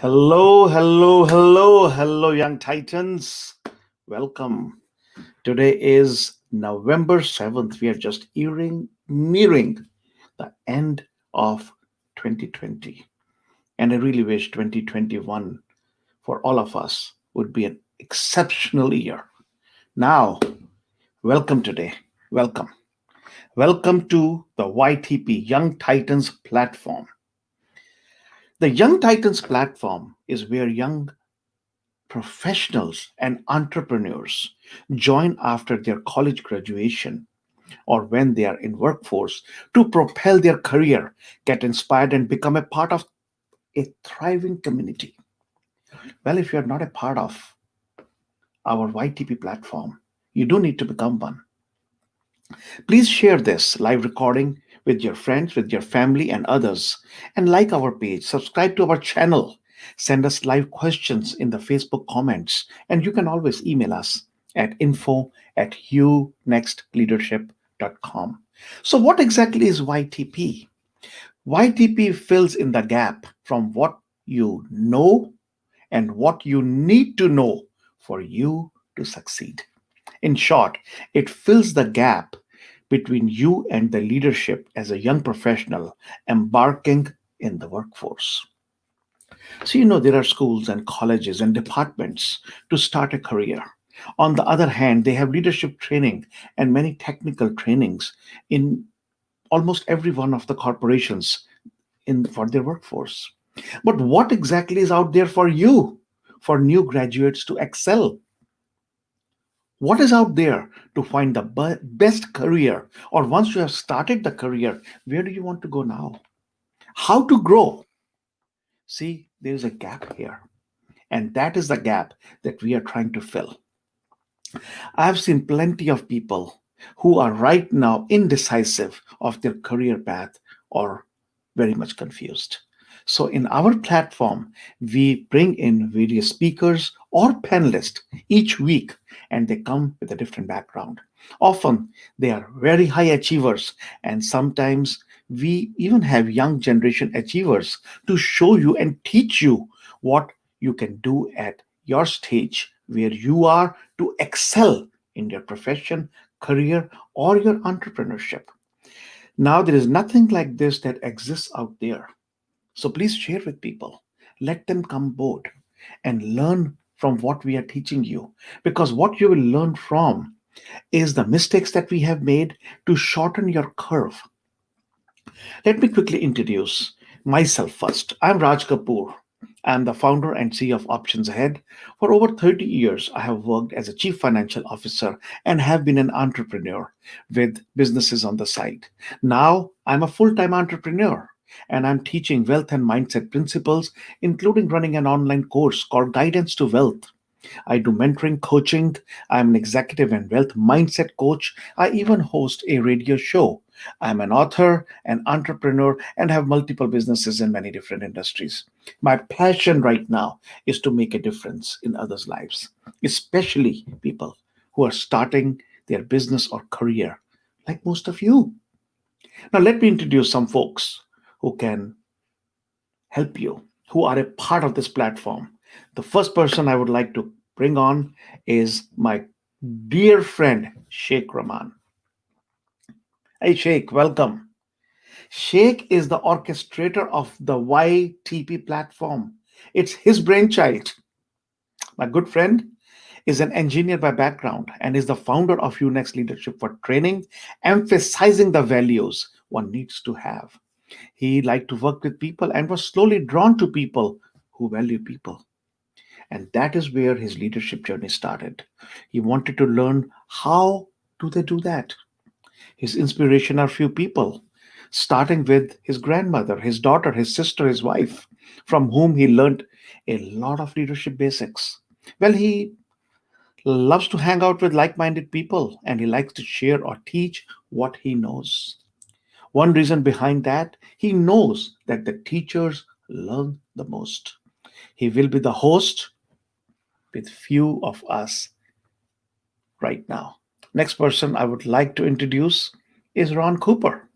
Hello, hello, hello, hello, young titans. Welcome. Today is November 7th. We are just nearing the end of 2020. And I really wish 2021 for all of us would be an exceptional year. Now, welcome today. Welcome. Welcome to the YTP Young Titans platform. The Young Titans platform is where young professionals and entrepreneurs join after their college graduation or when they are in workforce to propel their career, get inspired and become a part of a thriving community. Well, if you're not a part of our YTP platform, you do need to become one. Please share this live recording with your friends, with your family, and others. And like our page, subscribe to our channel, send us live questions in the Facebook comments, and you can always email us at info@unextleadership.com. So, what exactly is YTP? YTP fills in the gap from what you know and what you need to know for you to succeed. In short, it fills the gap between you and the leadership as a young professional embarking in the workforce. So, there are schools and colleges and departments to start a career. On the other hand, they have leadership training and many technical trainings in almost every one of the corporations for their workforce. But what exactly is out there for you, for new graduates to excel? What is out there to find the best career? Or once you have started the career, where do you want to go now? How to grow? See, there is a gap here. And that is the gap that we are trying to fill. I've seen plenty of people who are right now indecisive of their career path or very much confused. So, in our platform, we bring in various speakers or panelists each week, and they come with a different background. Often, they are very high achievers, and sometimes we even have young generation achievers to show you and teach you what you can do at your stage where you are to excel in your profession, career, or your entrepreneurship. Now, there is nothing like this that exists out there. So please share with people. Let them come board and learn from what we are teaching you. Because what you will learn from is the mistakes that we have made to shorten your curve. Let me quickly introduce myself first. I'm Raj Kapoor. I'm the founder and CEO of Options Ahead. For over 30 years, I have worked as a chief financial officer and have been an entrepreneur with businesses on the side. Now, I'm a full time entrepreneur and I'm teaching wealth and mindset principles, including running an online course called Guidance to Wealth. I do mentoring, coaching. I'm an executive and wealth mindset coach. I even host a radio show. I'm an author, an entrepreneur, and have multiple businesses in many different industries. My passion right now is to make a difference in others' lives, especially people who are starting their business or career, like most of you. Now, let me introduce some folks who can help you, who are a part of this platform. The first person I would like to bring on is my dear friend, Sheikh Rahman. Hey, Sheikh, welcome. Sheikh is the orchestrator of the YTP platform. It's his brainchild. My good friend is an engineer by background and is the founder of Unext Leadership for Training, emphasizing the values one needs to have. He liked to work with people and was slowly drawn to people who value people. And that is where his leadership journey started. He wanted to learn how do they do that. His inspiration are few people, starting with his grandmother, his daughter, his sister, his wife, from whom he learned a lot of leadership basics. Well, he loves to hang out with like minded people and he likes to share or teach what he knows. One reason behind that, he knows that the teachers learn the most. He will be the host with few of us right now. Next person I would like to introduce is Ron Cooper.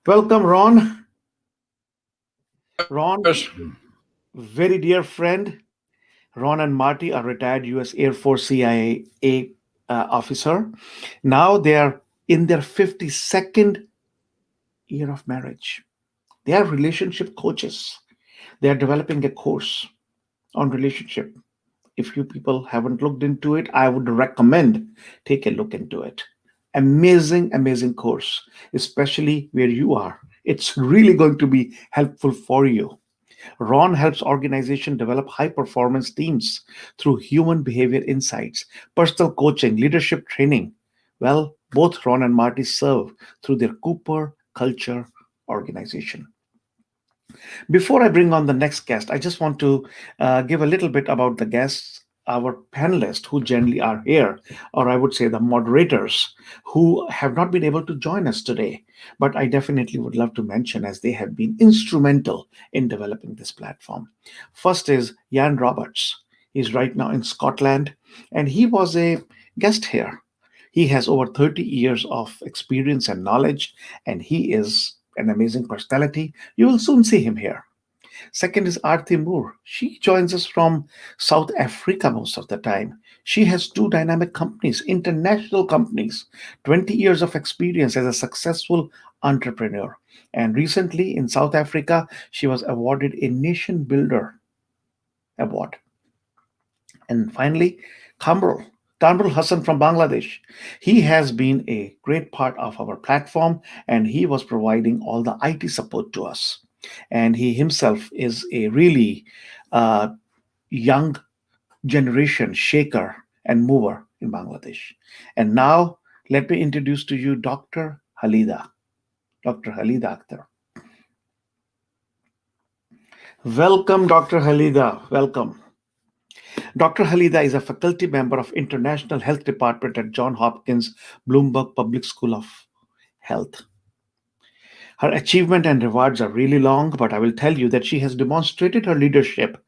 Welcome, Ron. Ron, very dear friend, Ron and Marty are retired US Air Force CIA officer. Now they are in their 52nd year of marriage. They are relationship coaches. They are developing a course on relationship. If you people haven't looked into it, I would recommend take a look into it. Amazing, amazing course, especially where you are. It's really going to be helpful for you. Ron helps organizations develop high performance teams through human behavior insights, personal coaching, leadership training. Well, both Ron and Marty serve through their Cooper Culture organization. Before I bring on the next guest, I just want to give a little bit about the guests, our panelists who generally are here, or I would say the moderators who have not been able to join us today. But I definitely would love to mention as they have been instrumental in developing this platform. First is Jan Roberts. He's right now in Scotland, and he was a guest here. He has over 30 years of experience and knowledge, and he is an amazing personality. You will soon see him here. Second is Aarti Moore. She joins us from South Africa most of the time. She has two dynamic companies, international companies, 20 years of experience as a successful entrepreneur. And recently in South Africa, she was awarded a Nation Builder Award. And finally, Kamrul. Kamrul Hassan from Bangladesh. He has been a great part of our platform and he was providing all the IT support to us. And he himself is a really uh, young generation shaker and mover in Bangladesh. And now, let me introduce to you Dr. Halida. Dr. Halida Akhtar. Welcome, Dr. Halida. Welcome. Dr. Halida is a faculty member of International Health Department at Johns Hopkins Bloomberg Public School of Health. Her achievement and rewards are really long, but I will tell you that she has demonstrated her leadership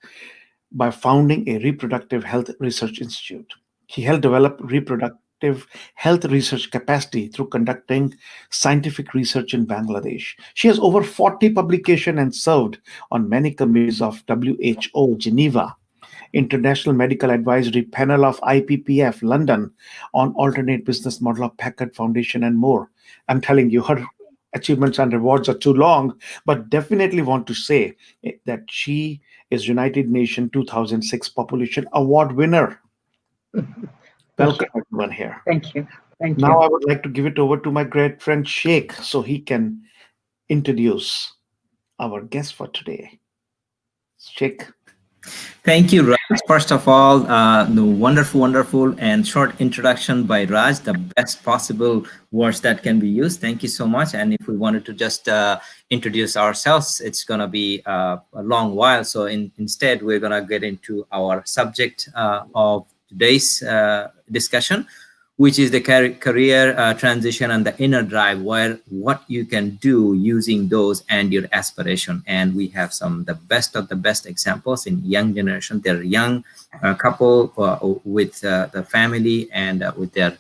by founding a reproductive health research institute. She helped develop reproductive health research capacity through conducting scientific research in Bangladesh. She has over 40 publications and served on many committees of WHO, Geneva, International Medical Advisory Panel of IPPF, London, on alternate business model of Packard Foundation and more. I'm telling you, her achievements and rewards are too long, but definitely want to say that she is United Nations 2006 Population Award winner. Welcome everyone here. Thank you. Thank Now you. I would like to give it over to my great friend Sheikh so he can introduce our guest for today. Sheikh. Thank you, Raj. First of all, the wonderful and short introduction by Raj, the best possible words that can be used. Thank you so much. And if we wanted to just introduce ourselves, it's going to be a long while. So instead, we're going to get into our subject of today's discussion, which is the career transition and the inner drive, where what you can do using those and your aspiration. And we have some the best of the best examples in young generation. They're young couple with the family and with their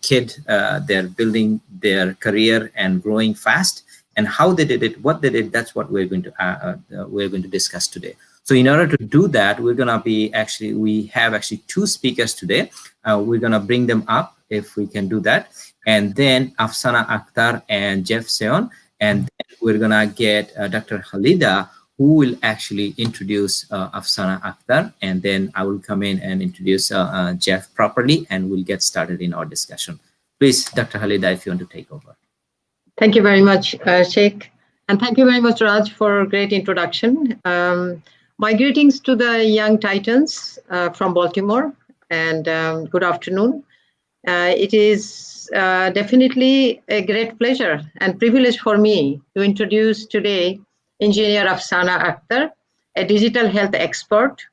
kid. They're building their career and growing fast. And how they did it, what they did, that's what we're going to discuss today. So in order to do that, we have two speakers today. We're going to bring them up if we can do that. And then Afsana Akhtar and Jeff Seon. And then we're going to get Dr. Halida, who will actually introduce Afsana Akhtar. And then I will come in and introduce Jeff properly, and we'll get started in our discussion. Please, Dr. Halida, if you want to take over. Thank you very much, Sheikh. And thank you very much, Raj, for a great introduction. My greetings to the young titans from Baltimore, and good afternoon. It is definitely a great pleasure and privilege for me to introduce today Engineer Afsana Akhtar, a digital health expert.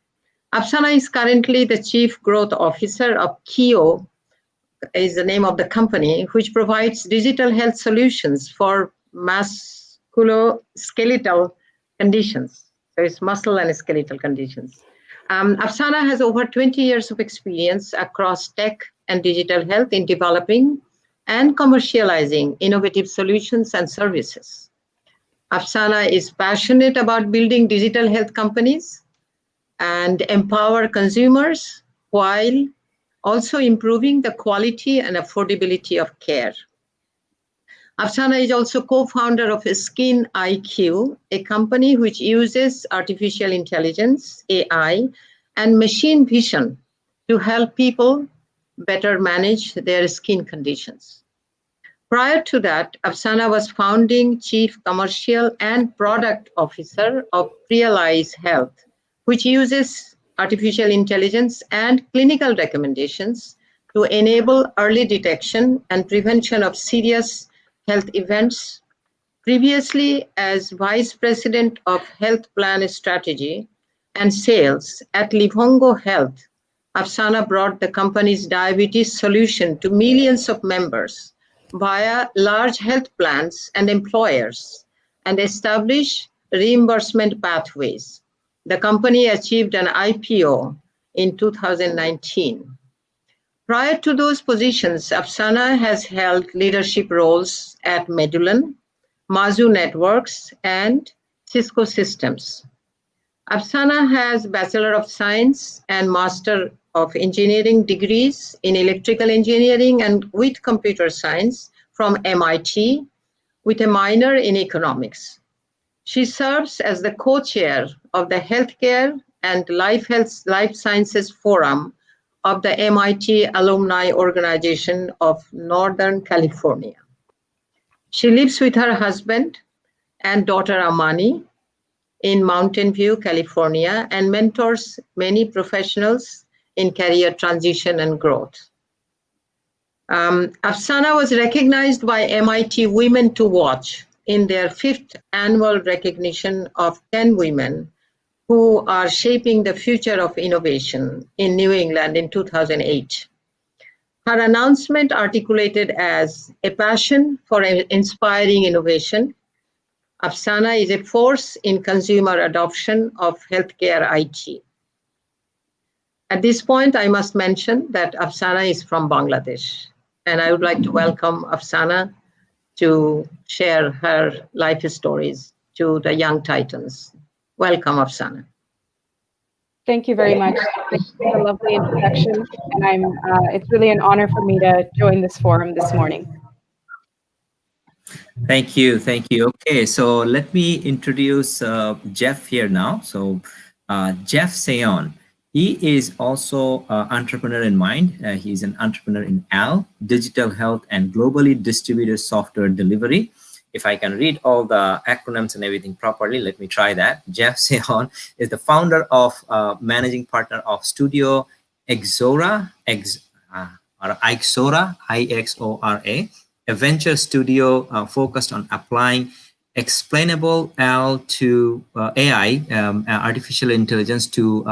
Afsana is currently the Chief Growth Officer of KIO, is the name of the company, which provides digital health solutions for musculoskeletal conditions. So it's muscle and skeletal conditions. Afsana has over 20 years of experience across tech and digital health in developing and commercializing innovative solutions and services. Afsana is passionate about building digital health companies and empower consumers while also improving the quality and affordability of care. Afsana is also co-founder of Skin IQ, a company which uses artificial intelligence, AI, and machine vision to help people better manage their skin conditions. Prior to that, Afsana was founding chief commercial and product officer of Realize Health, which uses artificial intelligence and clinical recommendations to enable early detection and prevention of serious health events. Previously, as Vice President of Health Plan Strategy and Sales at Livongo Health, Afsana brought the company's diabetes solution to millions of members via large health plans and employers and established reimbursement pathways. The company achieved an IPO in 2019. Prior to those positions, Afsana has held leadership roles at Medulin, Mazu Networks, and Cisco Systems. Afsana has Bachelor of Science and Master of Engineering degrees in Electrical Engineering and with Computer Science from MIT, with a minor in Economics. She serves as the co-chair of the Healthcare and Life Sciences Forum of the MIT Alumni Organization of Northern California. She lives with her husband and daughter Amani in Mountain View, California, and mentors many professionals in career transition and growth. Afsana was recognized by MIT Women to Watch in their 5th annual recognition of 10 women who are shaping the future of innovation in New England in 2008. Her announcement articulated as a passion for inspiring innovation, Afsana is a force in consumer adoption of healthcare IT. At this point, I must mention that Afsana is from Bangladesh, and I would like to welcome Afsana to share her life stories to the young titans. Welcome, Afsana. Thank you very much. Thank you for a lovely introduction, and it's really an honor for me to join this forum this morning. Thank you. Okay, so let me introduce Jeff here now. So Jeff Seon, he is also an entrepreneur in mind. He's an entrepreneur in AL, Digital Health and Globally Distributed Software Delivery. If I can read all the acronyms and everything properly, let me try that. Jeff Seon is the founder of managing partner of Studio Ixora, IXORA, a venture studio focused on applying explainable to AI, artificial intelligence to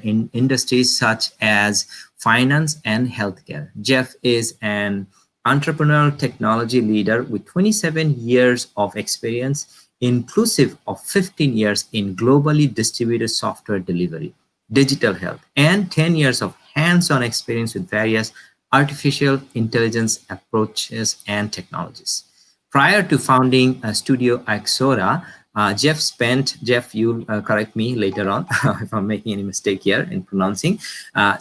in industries such as finance and healthcare. Jeff is an entrepreneur technology leader with 27 years of experience, inclusive of 15 years in globally distributed software delivery, digital health, and 10 years of hands-on experience with various artificial intelligence approaches and technologies. Prior to founding Studio Ixora, Jeff, you'll correct me later on if I'm making any mistake here in pronouncing.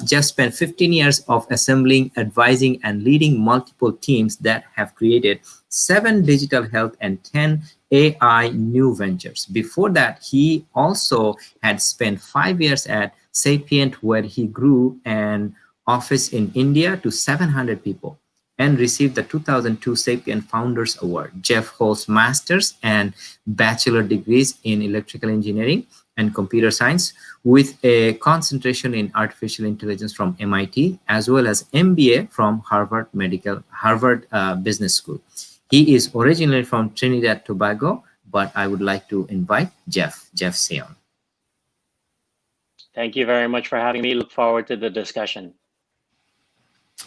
Jeff spent 15 years of assembling, advising, and leading multiple teams that have created 7 digital health and 10 AI new ventures. Before that, he also had spent 5 years at Sapient, where he grew an office in India to 700 people and received the 2002 Sapient Founders Award. Jeff holds master's and bachelor degrees in electrical engineering and computer science with a concentration in artificial intelligence from MIT, as well as MBA from Harvard Business School. He is originally from Trinidad Tobago, but I would like to invite Jeff Seon. Thank you very much for having me. Look forward to the discussion.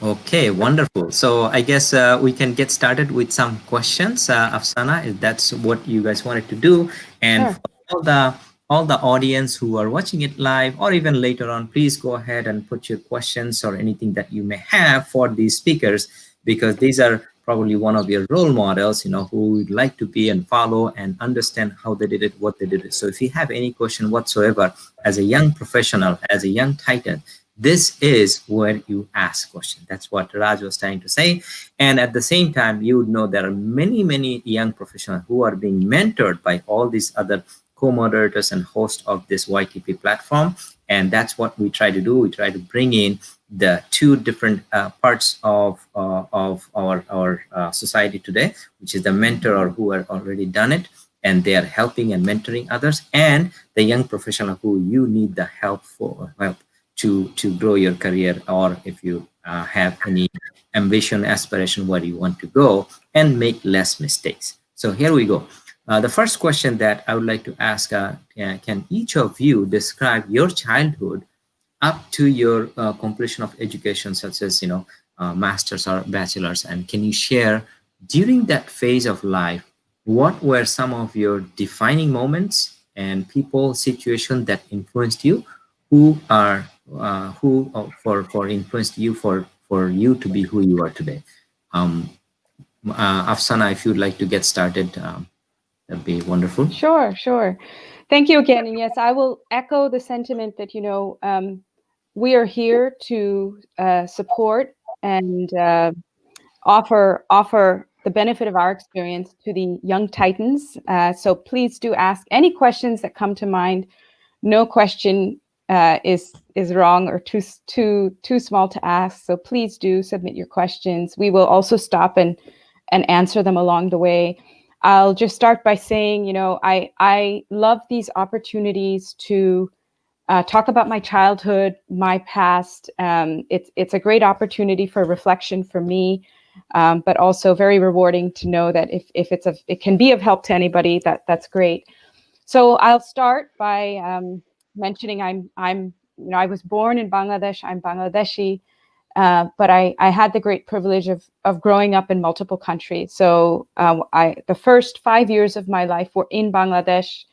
Okay, wonderful. So I guess we can get started with some questions, Afsana, if that's what you guys wanted to do. And sure. For all the audience who are watching it live or even later on, please go ahead and put your questions or anything that you may have for these speakers, because these are probably one of your role models, who you'd like to be and follow and understand how they did it, what they did it. So if you have any question whatsoever as a young professional, as a young Titan, this is where you ask questions. That's what Raj was trying to say. And at the same time, you would know there are many, many young professionals who are being mentored by all these other co-moderators and hosts of this YTP platform. And that's what we try to do. We try to bring in the two different parts of our society today, which is the mentor or who have already done it, and they are helping and mentoring others, and the young professional who you need the help to grow your career, or if you have any ambition, aspiration, where you want to go and make less mistakes. So here we go. The first question that I would like to ask, can each of you describe your childhood up to your completion of education, such as, master's or bachelor's, and can you share during that phase of life, what were some of your defining moments and people, situation that influenced you, who influenced you for you to be who you are today? Afsana, if you'd like to get started, that'd be wonderful. Sure. Thank you again. And yes, I will echo the sentiment that, we are here to support and offer the benefit of our experience to the young Titans. So please do ask any questions that come to mind. No question is wrong or too small to ask. So please do submit your questions. We will also stop and answer them along the way. I'll just start by saying, I love these opportunities to talk about my childhood, my past. It's a great opportunity for reflection for me, but also very rewarding to know that if it can be of help to anybody, that's great. So I'll start by mentioning I was born in Bangladesh. I'm Bangladeshi, but I had the great privilege of growing up in multiple countries. So the first 5 years of my life were in Bangladesh.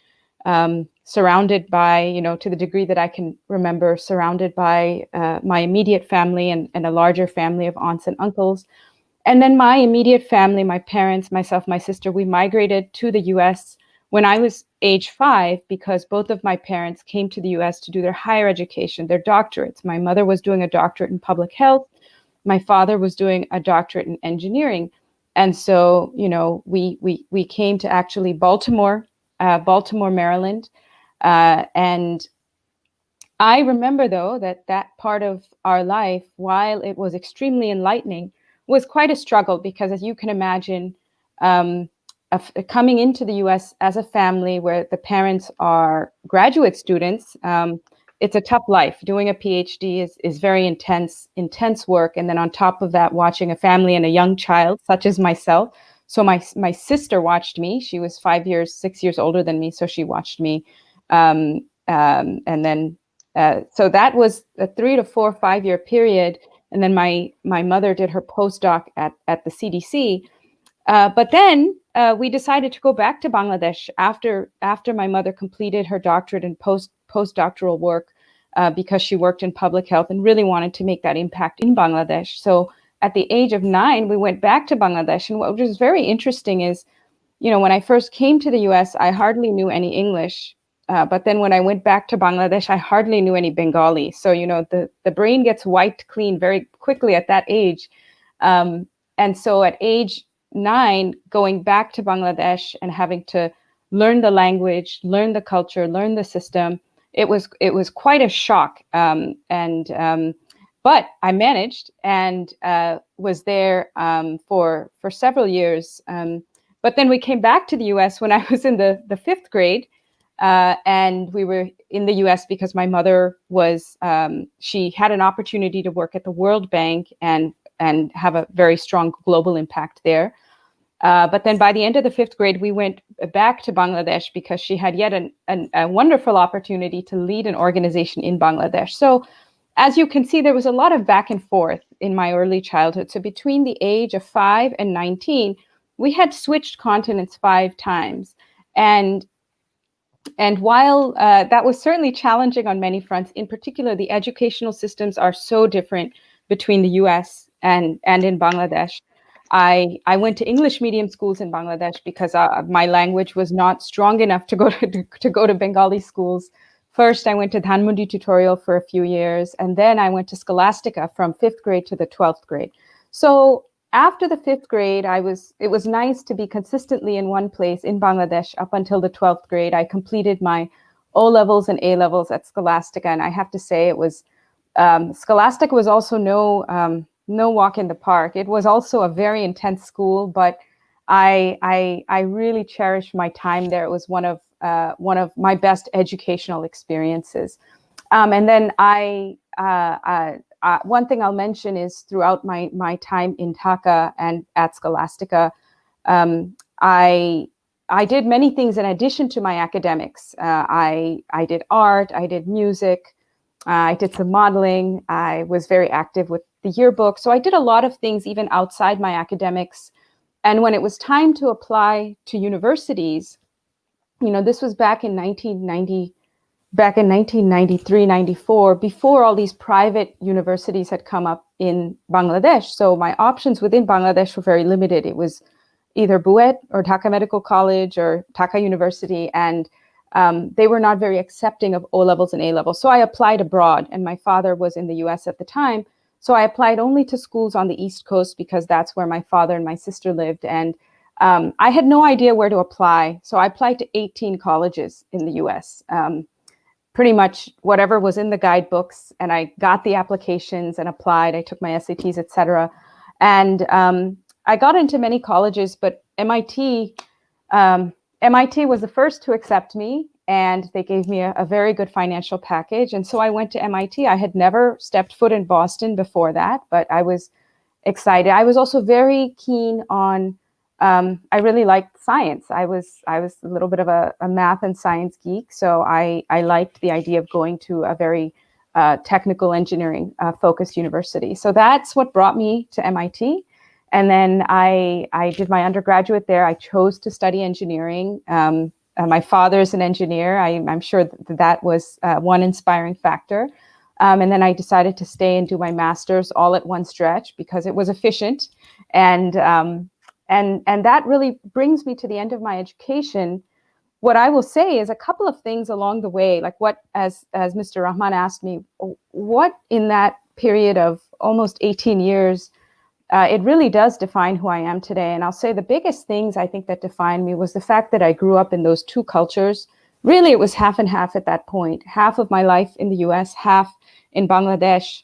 Surrounded by, to the degree that I can remember, surrounded by my immediate family and a larger family of aunts and uncles. And then my immediate family, my parents, myself, my sister, we migrated to the US when I was age 5, because both of my parents came to the US to do their higher education, their doctorates. My mother was doing a doctorate in public health. My father was doing a doctorate in engineering. And so, we came to actually Baltimore, Maryland. And I remember, though, that part of our life, while it was extremely enlightening, was quite a struggle, because as you can imagine, coming into the US as a family where the parents are graduate students, it's a tough life. Doing a PhD is very intense work. And then on top of that, watching a family and a young child, such as myself. So my sister watched me. She was 6 years older than me. So she watched me. And then, so that was a 3 to 4, 5 year period. And then my mother did her postdoc at the CDC. But then we decided to go back to Bangladesh after my mother completed her doctorate and postdoctoral work, because she worked in public health and really wanted to make that impact in Bangladesh. So at the age of 9, we went back to Bangladesh. And what was very interesting is, when I first came to the US, I hardly knew any English. But then when I went back to Bangladesh, I hardly knew any Bengali. So, the brain gets wiped clean very quickly at that age. And so at age 9, going back to Bangladesh and having to learn the language, learn the culture, learn the system, it was quite a shock. But I managed and was there for several years. But then we came back to the US when I was in the 5th grade. And we were in the US because my mother was, she had an opportunity to work at the World Bank and have a very strong global impact there. But then by the end of the 5th grade, we went back to Bangladesh because she had yet a wonderful opportunity to lead an organization in Bangladesh. So as you can see, there was a lot of back and forth in my early childhood. So between the age of 5 and 19, we had switched continents 5 times. And while that was certainly challenging on many fronts, in particular, the educational systems are so different between the US and in Bangladesh. I went to English medium schools in Bangladesh because my language was not strong enough to go to Bengali schools. First, I went to Dhanmondi Tutorial for a few years, and then I went to Scholastica from 5th grade to the 12th grade. So after the 5th grade, it was nice to be consistently in one place in Bangladesh up until the 12th grade. I completed my O levels and A levels at Scholastica, and I have to say it was Scholastica was also no walk in the park. It was also a very intense school, but I really cherished my time there. It was one of my best educational experiences. And then one thing I'll mention is throughout my time in Dhaka and at Scholastica, I did many things in addition to my academics. I did art, I did music, I did some modeling. I was very active with the yearbook. So I did a lot of things even outside my academics. And when it was time to apply to universities, this was back in 1993, 94, before all these private universities had come up in Bangladesh. So my options within Bangladesh were very limited. It was either BUET or Dhaka Medical College or Dhaka University. And they were not very accepting of O levels and A levels. So I applied abroad, and my father was in the US at the time. So I applied only to schools on the East Coast because that's where my father and my sister lived. And I had no idea where to apply. So I applied to 18 colleges in the US, pretty much whatever was in the guidebooks. And I got the applications and applied. I took my SATs, et cetera. And I got into many colleges, but MIT was the first to accept me, and they gave me a very good financial package. And so I went to MIT. I had never stepped foot in Boston before that, but I was excited. I was also very keen on, I really liked science. I was a little bit of a math and science geek. So I liked the idea of going to a very technical engineering focused university. So that's what brought me to MIT. And then I did my undergraduate there. I chose to study engineering. My father's an engineer. I'm sure that was one inspiring factor. And then I decided to stay and do my master's all at one stretch because it was efficient. And that really brings me to the end of my education. What I will say is a couple of things along the way, like as Mr. Rahman asked me, what in that period of almost 18 years, it really does define who I am today. And I'll say the biggest things I think that defined me was the fact that I grew up in those two cultures. Really, it was half and half at that point. Half of my life in the US, half in Bangladesh.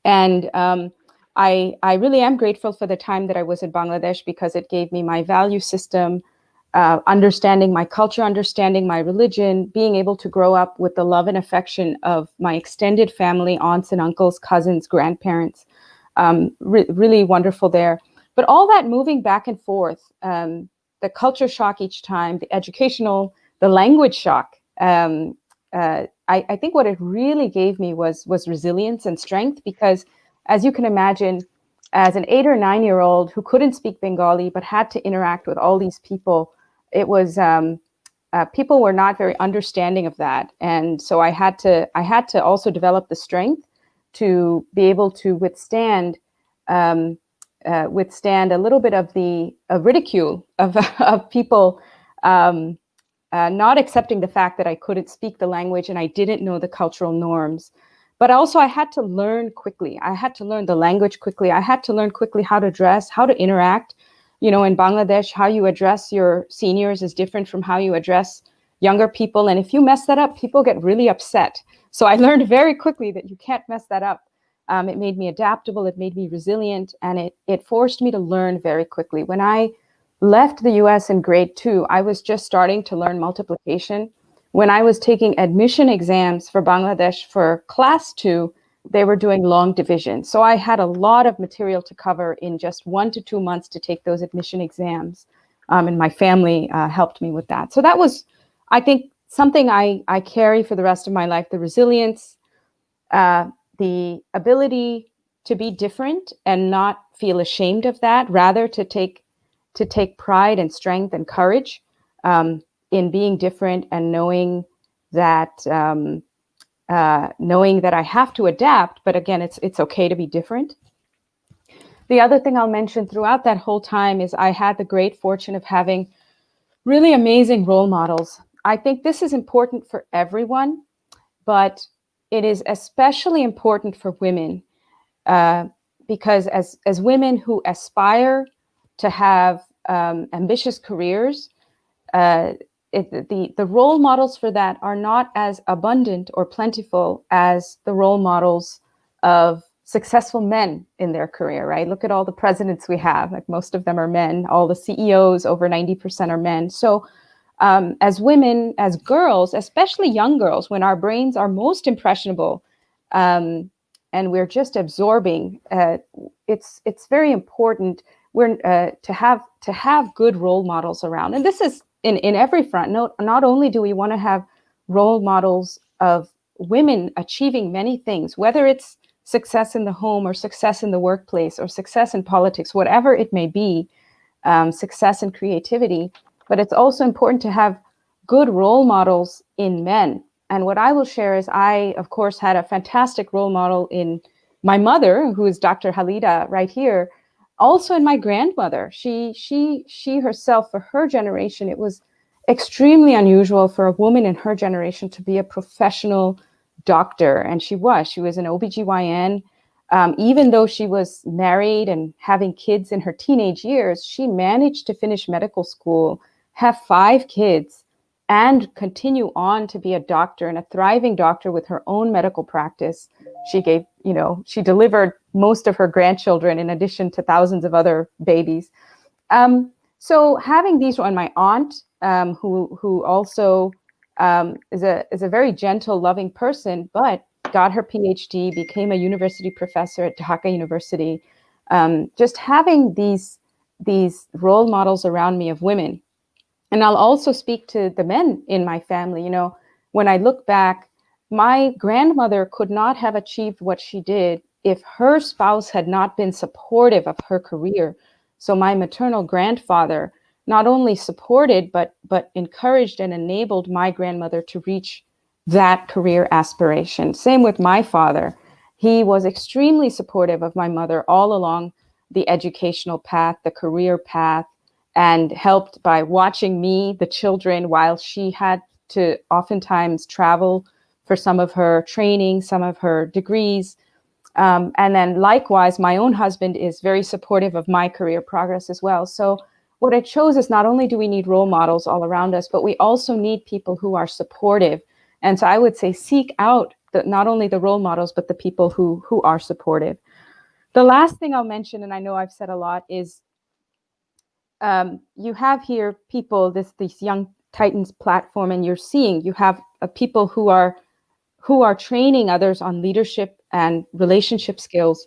And I really am grateful for the time that I was in Bangladesh because it gave me my value system, understanding my culture, understanding my religion, being able to grow up with the love and affection of my extended family, aunts and uncles, cousins, grandparents. Really wonderful there. But all that moving back and forth, the culture shock each time, the language shock, I think what it really gave me was resilience and strength, because as you can imagine, as an 8 or 9-year-old who couldn't speak Bengali but had to interact with all these people, it was people were not very understanding of that. And so I had to also develop the strength to be able to withstand a little bit of the ridicule of people not accepting the fact that I couldn't speak the language and I didn't know the cultural norms. But also I had to learn quickly. I had to learn the language quickly. I had to learn quickly how to dress, how to interact. In Bangladesh, how you address your seniors is different from how you address younger people. And if you mess that up, people get really upset. So I learned very quickly that you can't mess that up. It made me adaptable, it made me resilient, and it forced me to learn very quickly. When I left the US in grade 2, I was just starting to learn multiplication. When I was taking admission exams for Bangladesh for class 2, they were doing long division. So I had a lot of material to cover in just 1 to 2 months to take those admission exams. And my family helped me with that. So that was, I think, something I carry for the rest of my life: the resilience, the ability to be different and not feel ashamed of that, rather to take pride and strength and courage in being different, and knowing that I have to adapt, but again, it's okay to be different. The other thing I'll mention throughout that whole time is I had the great fortune of having really amazing role models. I think this is important for everyone, but it is especially important for women, because as women who aspire to have ambitious careers, the role models for that are not as abundant or plentiful as the role models of successful men in their career, right? Look at all the presidents we have, like most of them are men. All the CEOs, over 90% are men. So as women, as girls, especially young girls, when our brains are most impressionable, and we're just absorbing, it's very important to have good role models around. And this is in every front. Not only do we want to have role models of women achieving many things, whether it's success in the home or success in the workplace or success in politics, whatever it may be, success in creativity, but it's also important to have good role models in men. And what I will share is I, of course, had a fantastic role model in my mother, who is Dr. Halida right here, also in my grandmother. She herself, for her generation, it was extremely unusual for a woman in her generation to be a professional doctor. And she was an OBGYN. Even though she was married and having kids in her teenage years, she managed to finish medical school, have 5 kids, and continue on to be a doctor, and a thriving doctor with her own medical practice. She delivered most of her grandchildren in addition to thousands of other babies. So having these, and my aunt, who also is a very gentle, loving person, but got her PhD, became a university professor at Dhaka University. Just having these role models around me of women. And I'll also speak to the men in my family. You know, when I look back, my grandmother could not have achieved what she did if her spouse had not been supportive of her career. So my maternal grandfather not only supported, but encouraged and enabled my grandmother to reach that career aspiration. Same with my father. He was extremely supportive of my mother all along the educational path, the career path, and helped by watching me, the children, while she had to oftentimes travel for some of her training, some of her degrees. And then likewise, my own husband is very supportive of my career progress as well. So what it shows is not only do we need role models all around us, but we also need people who are supportive. And so I would say seek out not only the role models, but the people who are supportive. The last thing I'll mention, and I know I've said a lot, is you have here people, this Young Titans platform, and you have people who are training others on leadership and relationship skills.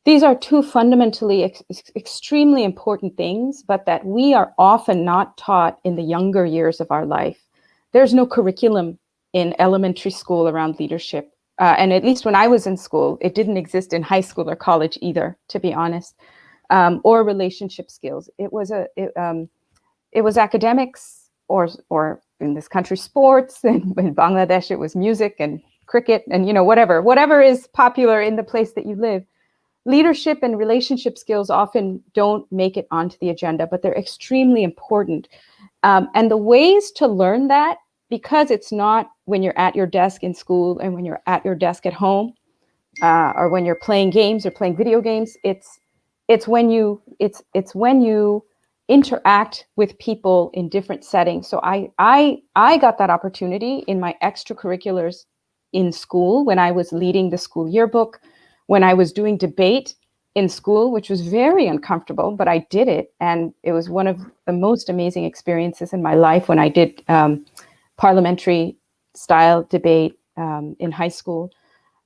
These are 2 fundamentally extremely important things, but that we are often not taught in the younger years of our life. There's no curriculum in elementary school around leadership. And at least when I was in school, it didn't exist in high school or college either, to be honest. Or relationship skills. It was academics, or in this country, sports, and in Bangladesh it was music and cricket, and whatever is popular in the place that you live. Leadership and relationship skills often don't make it onto the agenda, but they're extremely important. And the ways to learn that, because it's not when you're at your desk in school and when you're at your desk at home, or when you're playing games or playing video games, it's when you interact with people in different settings. So I got that opportunity in my extracurriculars in school, when I was leading the school yearbook, when I was doing debate in school, which was very uncomfortable, but I did it. And it was one of the most amazing experiences in my life when I did parliamentary style debate in high school.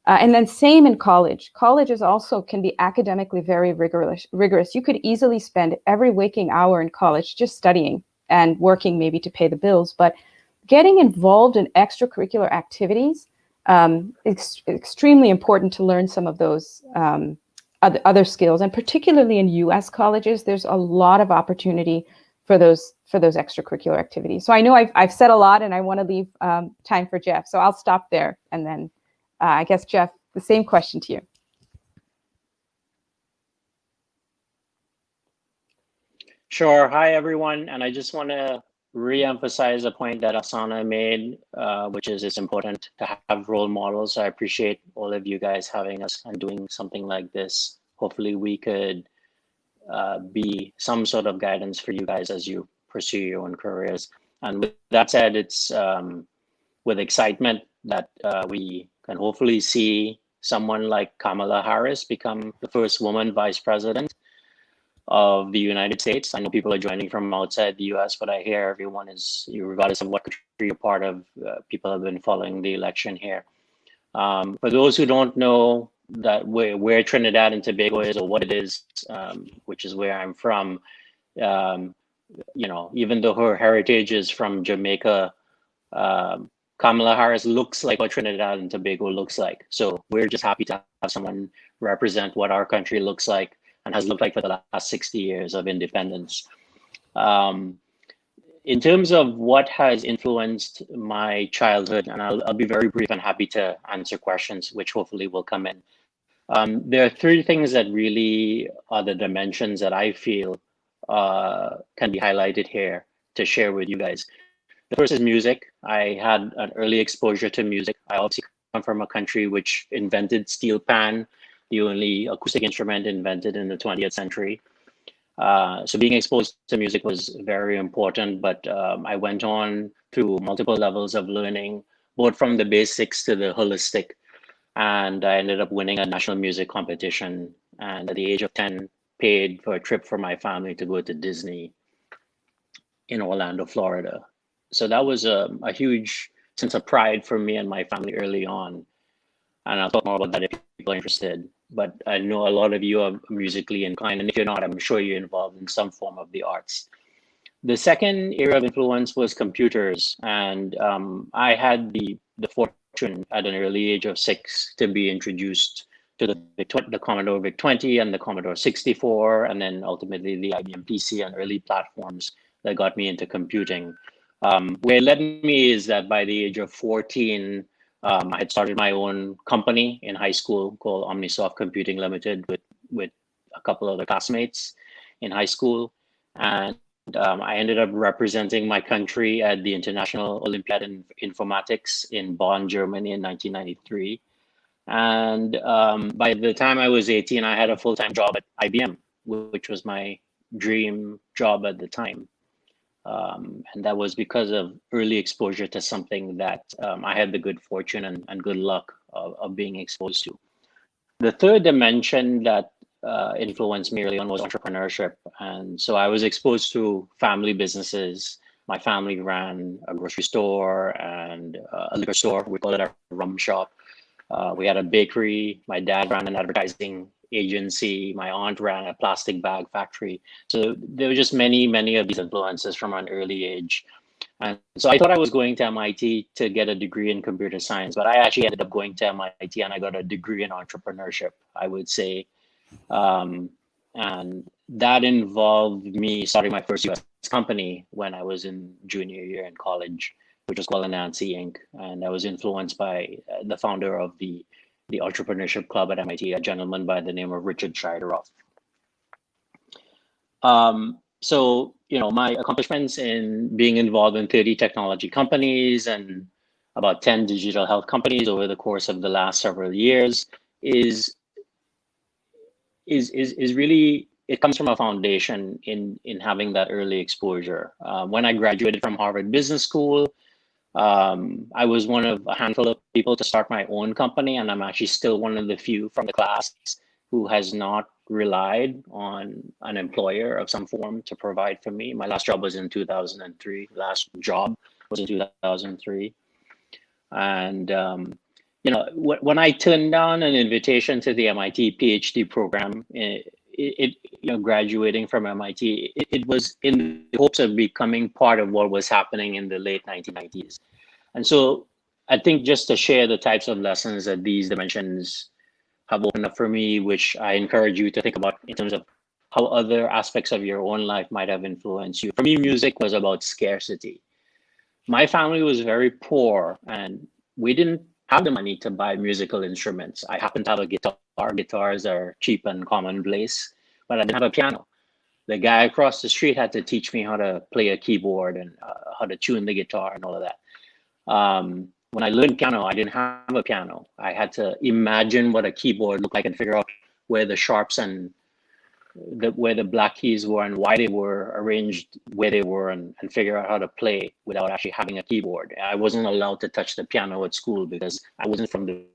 And then same in college. Colleges also can be academically very rigorous. You could easily spend every waking hour in college just studying and working maybe to pay the bills, but getting involved in extracurricular activities, it's extremely important to learn some of those other skills. And particularly in US colleges, there's a lot of opportunity for those extracurricular activities. So I know I've said a lot, and I want to leave time for Jeff. So I'll stop there, and then. I guess, Jeff, the same question to you. Sure. Hi, everyone. And I just want to re-emphasize a point that Asana made, which is it's important to have role models. I appreciate all of you guys having us and doing something like this. Hopefully we could be some sort of guidance for you guys as you pursue your own careers. And with that said, it's with excitement that we can hopefully see someone like Kamala Harris become the first woman vice president of the United States. I know people are joining from outside the US, but I hear everyone is, regardless of what country you're part of, people have been following the election here. For those who don't know that where Trinidad and Tobago is or what it is, which is where I'm from, you know, even though her heritage is from Jamaica, Kamala Harris looks like what Trinidad and Tobago looks like. So we're just happy to have someone represent what our country looks like and has looked like for the last 60 years of independence. In terms of what has influenced my childhood, and I'll be very brief and happy to answer questions, which hopefully will come in. There are three things that really are the dimensions that I feel can be highlighted here to share with you guys. The first is music. I had an early exposure to music. I obviously come from a country which invented steel pan, the only acoustic instrument invented in the 20th century. So being exposed to music was very important, but I went on through multiple levels of learning, both from the basics to the holistic. And I ended up winning a national music competition. And at the age of 10, paid for a trip for my family to go to Disney in Orlando, Florida. So that was a huge sense of pride for me and my family early on. And I'll talk more about that if people are interested. But I know a lot of you are musically inclined. And if you're not, I'm sure you're involved in some form of the arts. The second area of influence was computers. And I had the fortune at an early age of 6 to be introduced to the Commodore VIC-20 and the Commodore 64, and then ultimately the IBM PC and early platforms that got me into computing. Where it led me is that by the age of 14, I had started my own company in high school called Omnisoft Computing Limited with a couple other classmates in high school. And I ended up representing my country at the International Olympiad in Informatics in Bonn, Germany in 1993. And by the time I was 18, I had a full-time job at IBM, which was my dream job at the time. And that was because of early exposure to something that I had the good fortune and good luck of being exposed to. The third dimension that influenced me early on was entrepreneurship. And so I was exposed to family businesses. My family ran a grocery store and a liquor store. We call it a rum shop. We had a bakery. My dad ran an advertising agency. My aunt ran a plastic bag factory. So there were just many, many of these influences from an early age. And so I thought I was going to MIT to get a degree in computer science, but I actually ended up going to MIT and I got a degree in entrepreneurship, I would say. And that involved me starting my first US company when I was in junior year in college, which was called Anansi Inc. And I was influenced by the founder of the entrepreneurship club at MIT, a gentleman by the name of Richard Scheideroff. So, you know, my accomplishments in being involved in 30 technology companies and about 10 digital health companies over the course of the last several years is really, it comes from a foundation in having that early exposure. When I graduated from Harvard Business School, I was one of a handful of people to start my own company, and I'm actually still one of the few from the class who has not relied on an employer of some form to provide for me. My last job was in 2003. Last job was in 2003. And, you know, when I turned down an invitation to the MIT PhD program, you know, graduating from MIT, it was in the hopes of becoming part of what was happening in the late 1990s. And so I think just to share the types of lessons that these dimensions have opened up for me, which I encourage you to think about in terms of how other aspects of your own life might have influenced you. For me, music was about scarcity. My family was very poor and we didn't have the money to buy musical instruments. I happened to have a guitar. Guitars are cheap and commonplace, but I didn't have a piano. The guy across the street had to teach me how to play a keyboard and how to tune the guitar and all of that. When I learned piano, I didn't have a piano. I had to imagine what a keyboard looked like and figure out where the sharps and where the black keys were and why they were arranged where they were, and figure out how to play without actually having a keyboard. I wasn't allowed to touch the piano at school because I wasn't from the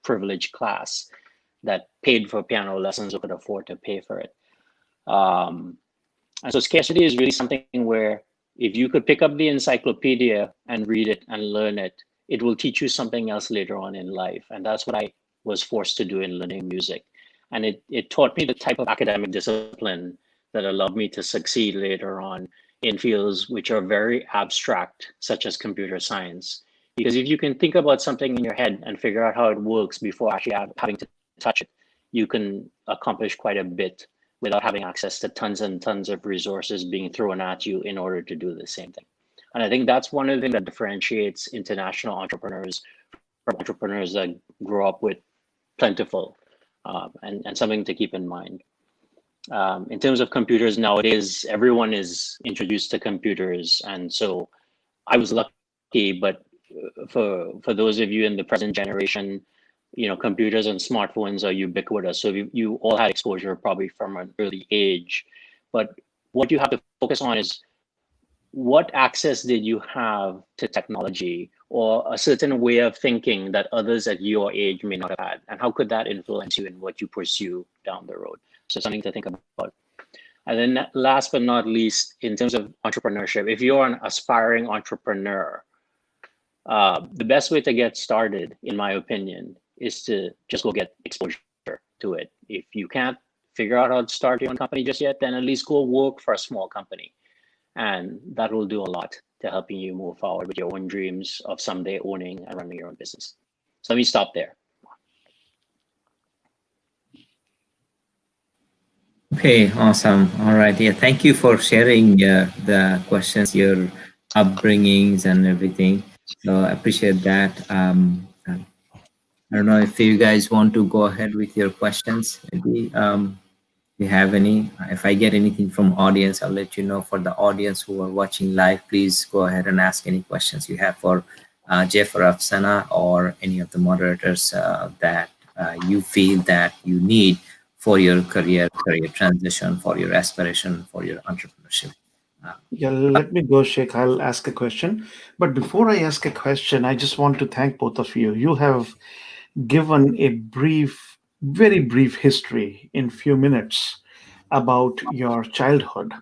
privileged class that paid for piano lessons or could afford to pay for it. And so scarcity is really something where if you could pick up the encyclopedia and read it and learn it, it will teach you something else later on in life. And that's what I was forced to do in learning music. And it taught me the type of academic discipline that allowed me to succeed later on in fields which are very abstract, such as computer science. Because if you can think about something in your head and figure out how it works before actually having to touch it, you can accomplish quite a bit without having access to tons and tons of resources being thrown at you in order to do the same thing. And I think that's one of the things that differentiates international entrepreneurs from entrepreneurs that grow up with plentiful, and something to keep in mind. In terms of computers nowadays, everyone is introduced to computers. And so I was lucky, but for those of you in the present generation, computers and smartphones are ubiquitous. So you all had exposure probably from an early age. But what you have to focus on is what access did you have to technology or a certain way of thinking that others at your age may not have had? And how could that influence you in what you pursue down the road? So something to think about. And then last but not least, in terms of entrepreneurship, if you're an aspiring entrepreneur, the best way to get started, in my opinion, is to just go get exposure to it. If you can't figure out how to start your own company just yet, then at least go work for a small company. And that will do a lot to helping you move forward with your own dreams of someday owning and running your own business. So let me stop there. Okay, awesome. All right. Yeah, thank you for sharing the questions, your upbringings and everything. So I appreciate that. I don't know if you guys want to go ahead with your questions. Maybe you have any. If I get anything from audience, I'll let you know. For the audience who are watching live, please go ahead and ask any questions you have for Jeff or Afsana or any of the moderators that you feel that you need for your career transition, for your aspiration, for your entrepreneurship. Yeah, let me go, Sheikh. I'll ask a question. But before I ask a question, I just want to thank both of you. You have given a brief, very brief history in few minutes about your childhood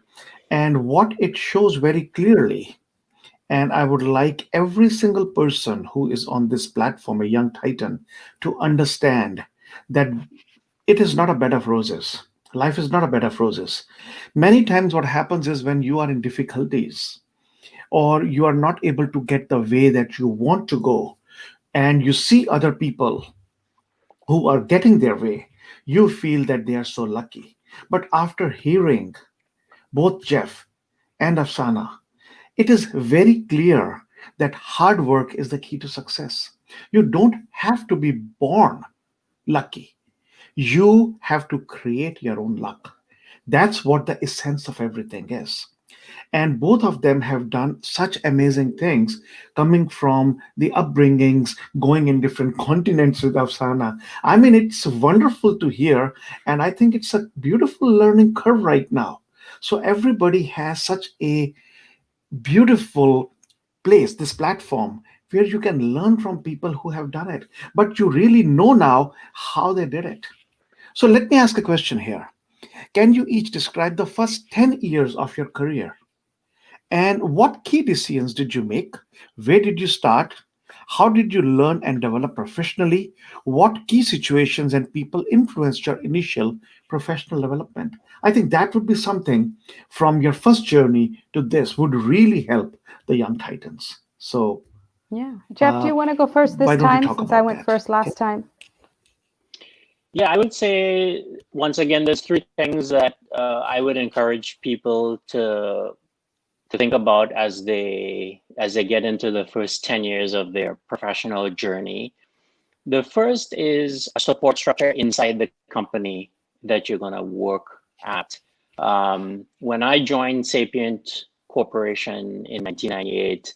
and what it shows very clearly. And I would like every single person who is on this platform, a young titan, to understand that it is not a bed of roses. Life is not a bed of roses. Many times, what happens is when you are in difficulties or you are not able to get the way that you want to go, and you see other people who are getting their way, you feel that they are so lucky. But after hearing both Jeff and Afsana, it is very clear that hard work is the key to success. You don't have to be born lucky. You have to create your own luck. That's what the essence of everything is. And both of them have done such amazing things coming from the upbringings, going in different continents with Afsana. I mean, it's wonderful to hear. And I think it's a beautiful learning curve right now. So everybody has such a beautiful place, this platform, where you can learn from people who have done it. But you really know now how they did it. So let me ask a question here. Can you each describe the first 10 years of your career? And what key decisions did you make? Where did you start? How did you learn and develop professionally? What key situations and people influenced your initial professional development? I think that would be something from your first journey to this would really help the young titans. So, Yeah. Jeff, do you want to go first this why don't we time talk since about I went that? first last time? Yeah, I would say, once again, there's three things that I would encourage people to think about as they get into the first 10 years of their professional journey. The first is a support structure inside the company that you're going to work at. When I joined Sapient Corporation in 1998,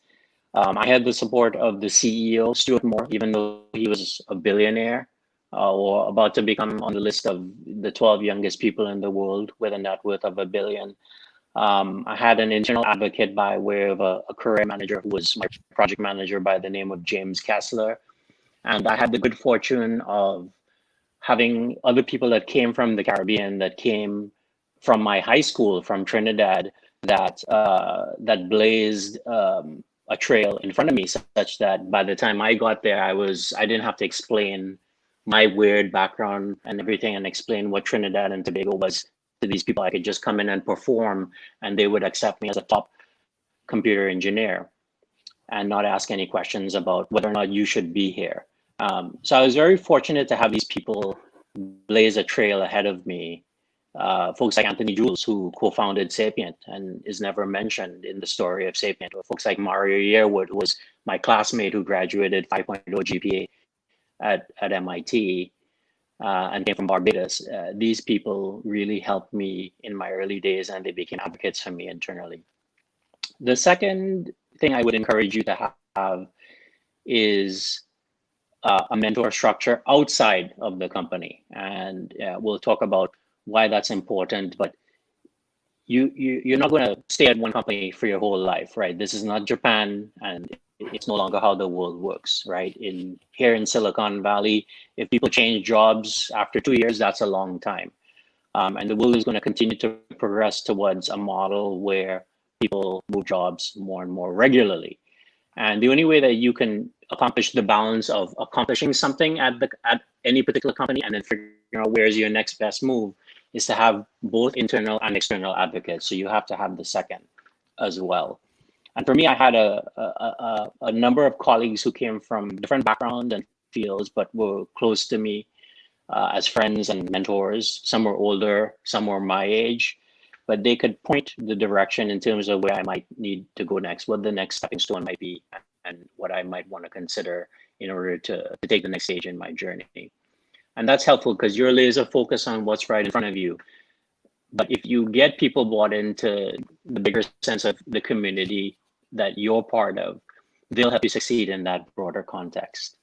I had the support of the CEO, Stuart Moore, even though he was a billionaire or about to become on the list of the 12 youngest people in the world with a net worth of $1 billion. I had an internal advocate by way of a career manager who was my project manager by the name of James Kessler. And I had the good fortune of having other people that came from the Caribbean, that came from my high school, from Trinidad, that that blazed a trail in front of me, such that by the time I got there, I didn't have to explain my weird background and everything and explain what Trinidad and Tobago was to these people. I could just come in and perform, and they would accept me as a top computer engineer and not ask any questions about whether or not you should be here. So I was very fortunate to have these people blaze a trail ahead of me. Folks like Anthony Jules, who co-founded Sapient and is never mentioned in the story of Sapient, or folks like Mario Yearwood, who was my classmate who graduated 5.0 GPA at MIT and came from Barbados. These people really helped me in my early days, and they became advocates for me internally. The second thing I would encourage you to have is a mentor structure outside of the company. And we'll talk about why that's important, but you're not going to stay at one company for your whole life, right? This is not Japan, and it's no longer how the world works, right? Here in Silicon Valley, if people change jobs after 2 years, that's a long time. And the world is going to continue to progress towards a model where people move jobs more and more regularly. And the only way that you can accomplish the balance of accomplishing something at any particular company and then figuring out where's your next best move is to have both internal and external advocates. So you have to have the second as well. And for me, I had a number of colleagues who came from different backgrounds and fields, but were close to me as friends and mentors. Some were older, some were my age, but they could point the direction in terms of where I might need to go next, what the next stepping stone might be, and what I might want to consider in order to take the next stage in my journey. And that's helpful because you're laser focused on what's right in front of you. But if you get people bought into the bigger sense of the community that you're part of, they'll help you succeed in that broader context.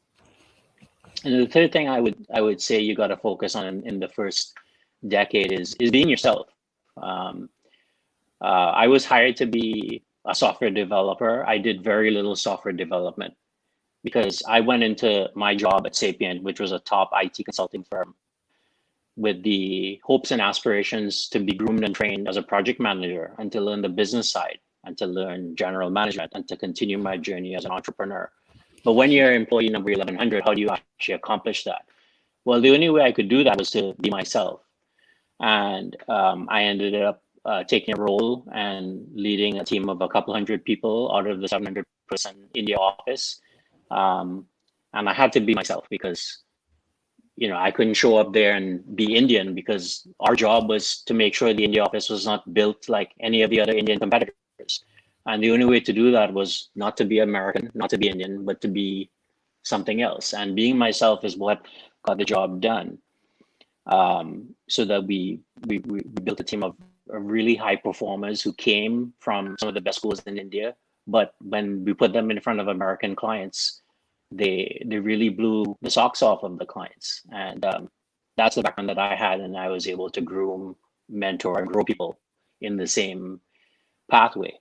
And the third thing I would say you got to focus on in the first decade is being yourself. I was hired to be a software developer. I did very little software development because I went into my job at Sapient, which was a top IT consulting firm, with the hopes and aspirations to be groomed and trained as a project manager and to learn the business side and to learn general management and to continue my journey as an entrepreneur. But when you're employee number 1100, how do you actually accomplish that? Well, the only way I could do that was to be myself. And I ended up taking a role and leading a team of a couple hundred people out of the 700-person India office. And I had to be myself because, I couldn't show up there and be Indian because our job was to make sure the India office was not built like any of the other Indian competitors. And the only way to do that was not to be American, not to be Indian, but to be something else. And being myself is what got the job done. So that we built a team of really high performers who came from some of the best schools in India. But when we put them in front of American clients, they really blew the socks off of the clients. And that's the background that I had. And I was able to groom, mentor, and grow people in the same pathway.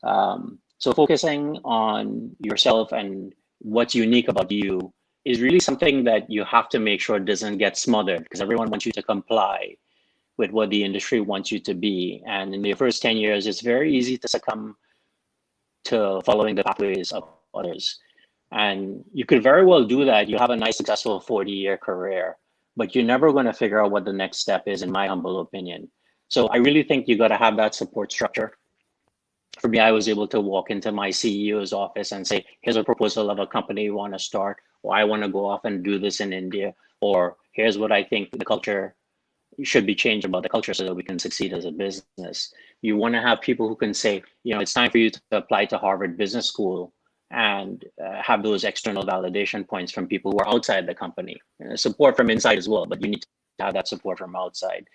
So focusing on yourself and what's unique about you is really something that you have to make sure doesn't get smothered because everyone wants you to comply with what the industry wants you to be. And in the first 10 years, it's very easy to succumb to following the pathways of others. And you could very well do that. You have a nice, successful 40-year career, but you're never going to figure out what the next step is, in my humble opinion. So I really think you got to have that support structure. For me, I was able to walk into my CEO's office and say, here's a proposal of a company we want to start, or I want to go off and do this in India, or here's what I think the culture should be changed about the culture so that we can succeed as a business. You want to have people who can say, it's time for you to apply to Harvard Business School and have those external validation points from people who are outside the company. Support from inside as well, but you need to have that support from outside.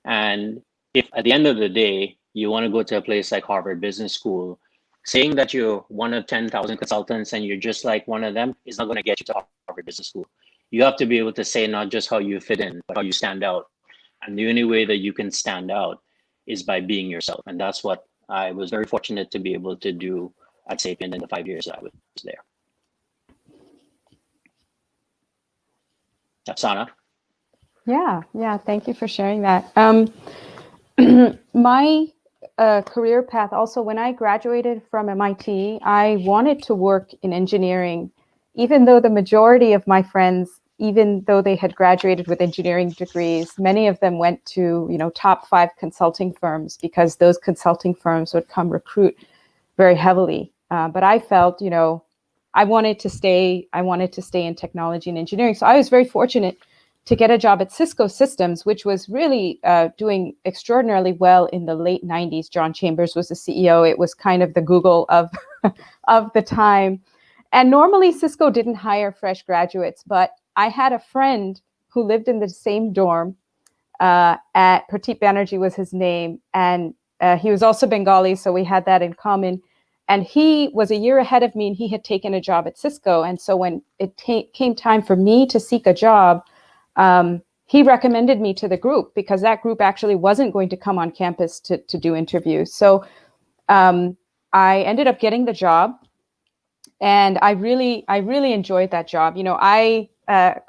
And if at the end of the day, you want to go to a place like Harvard Business School, saying that you're one of 10,000 consultants and you're just like one of them is not going to get you to Harvard Business School. You have to be able to say not just how you fit in, but how you stand out. And the only way that you can stand out is by being yourself. And that's what I was very fortunate to be able to do at Sapient in the 5 years I was there. Sana? Yeah. Thank you for sharing that. My career path also, when I graduated from MIT, I wanted to work in engineering, even though the majority of my friends, even though they had graduated with engineering degrees, many of them went to, top 5 consulting firms because those consulting firms would come recruit very heavily. But I felt, I wanted to stay in technology and engineering. So I was very fortunate to get a job at Cisco Systems, which was really doing extraordinarily well in the late 90s. John Chambers was the CEO. It was kind of the Google of, of the time. And normally Cisco didn't hire fresh graduates, but I had a friend who lived in the same dorm. Prateep Banerjee was his name. And he was also Bengali, so we had that in common. And he was a year ahead of me, and he had taken a job at Cisco. And so when it came time for me to seek a job, he recommended me to the group because that group actually wasn't going to come on campus to do interviews. So I ended up getting the job, and I really enjoyed that job.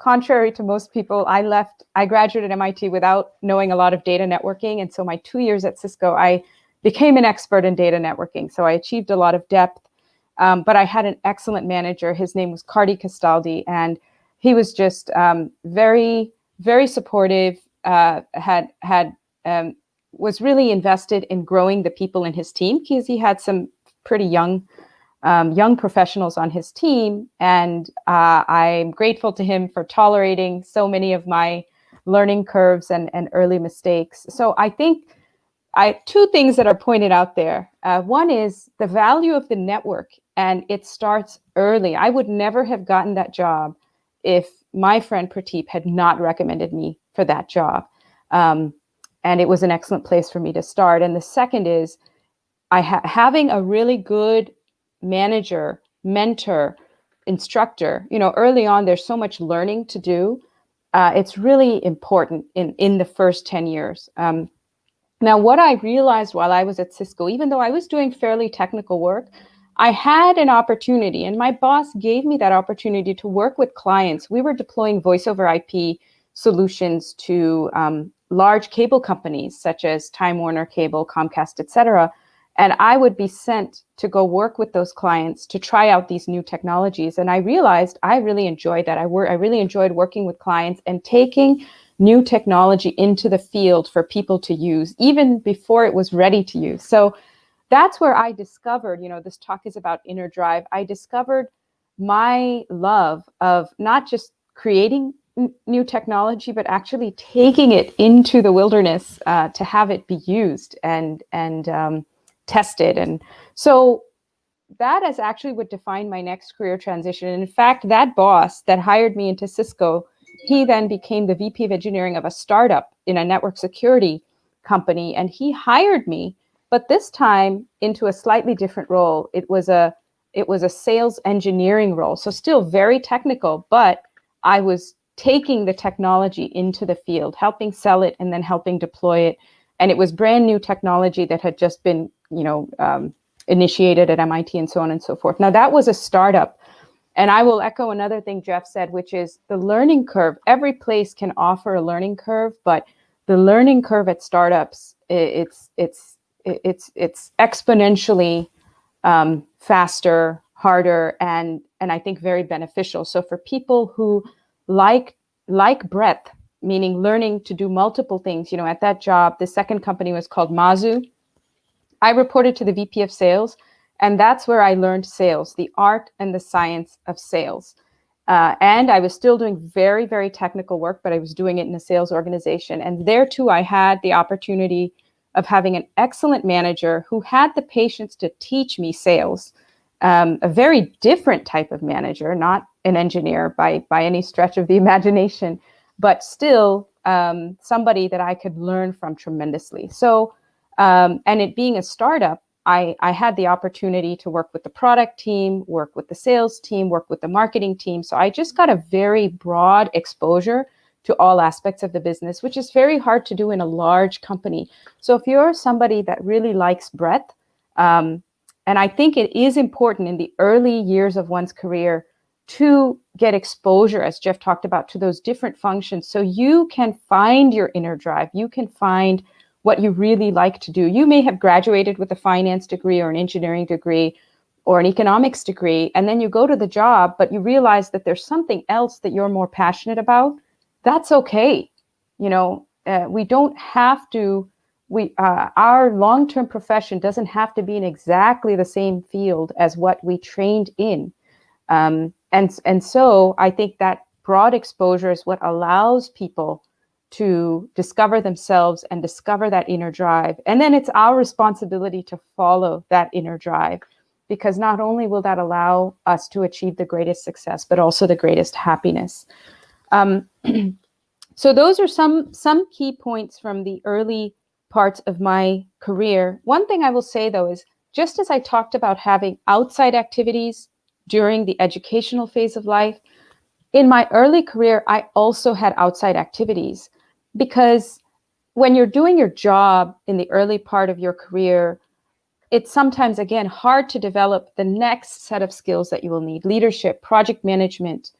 Contrary to most people, I graduated MIT without knowing a lot of data networking. And so my 2 years at Cisco, I became an expert in data networking. So I achieved a lot of depth, but I had an excellent manager. His name was Cardi Castaldi, and he was just very, very supportive, was really invested in growing the people in his team because he had some pretty young professionals on his team. And I'm grateful to him for tolerating so many of my learning curves and early mistakes. So I think two things that are pointed out there. One is the value of the network, and it starts early. I would never have gotten that job if my friend Prateep had not recommended me for that job. And it was an excellent place for me to start. And the second is having a really good manager, mentor, instructor. Early on, there's so much learning to do. It's really important in the first 10 years. Now, what I realized while I was at Cisco, even though I was doing fairly technical work, I had an opportunity, and my boss gave me that opportunity to work with clients. We were deploying voice over IP solutions to large cable companies such as Time Warner Cable, Comcast, et cetera. And I would be sent to go work with those clients to try out these new technologies. And I realized I really enjoyed that. I really enjoyed working with clients and taking new technology into the field for people to use, even before it was ready to use. So that's where I discovered, this talk is about inner drive. I discovered my love of not just creating new technology, but actually taking it into the wilderness to have it be used and tested. And so that is actually what defined my next career transition. And in fact, that boss that hired me into Cisco, he then became the VP of engineering of a startup in a network security company. And he hired me, but this time into a slightly different role. It was a sales engineering role. So still very technical, but I was taking the technology into the field, helping sell it and then helping deploy it. And it was brand new technology that had just been, initiated at MIT and so on and so forth. Now that was a startup. And I will echo another thing Jeff said, which is the learning curve. Every place can offer a learning curve, but the learning curve at startups, it's exponentially faster, harder, and I think very beneficial. So for people who like breadth, meaning learning to do multiple things, at that job, the second company was called Mazu. I reported to the VP of sales, and that's where I learned sales, the art and the science of sales. And I was still doing very, very technical work, but I was doing it in a sales organization. And there too, I had the opportunity of having an excellent manager who had the patience to teach me sales, a very different type of manager, not an engineer by any stretch of the imagination, but still somebody that I could learn from tremendously. So, and it being a startup, I had the opportunity to work with the product team, work with the sales team, work with the marketing team. So I just got a very broad exposure to all aspects of the business, which is very hard to do in a large company. So if you're somebody that really likes breadth, and I think it is important in the early years of one's career to get exposure, as Jeff talked about, to those different functions so you can find your inner drive. You can find what you really like to do. You may have graduated with a finance degree or an engineering degree or an economics degree, and then you go to the job, but you realize that there's something else that you're more passionate about. That's okay. You know, we don't have to, our long-term profession doesn't have to be in exactly the same field as what we trained in. And so I think that broad exposure is what allows people to discover themselves and discover that inner drive. And then it's our responsibility to follow that inner drive, because not only will that allow us to achieve the greatest success, but also the greatest happiness. So those are some key points from the early parts of my career. One thing I will say, though, is just as I talked about having outside activities during the educational phase of life, in my early career, I also had outside activities, because when you're doing your job in the early part of your career, it's sometimes, again, hard to develop the next set of skills that you will need: leadership, project management,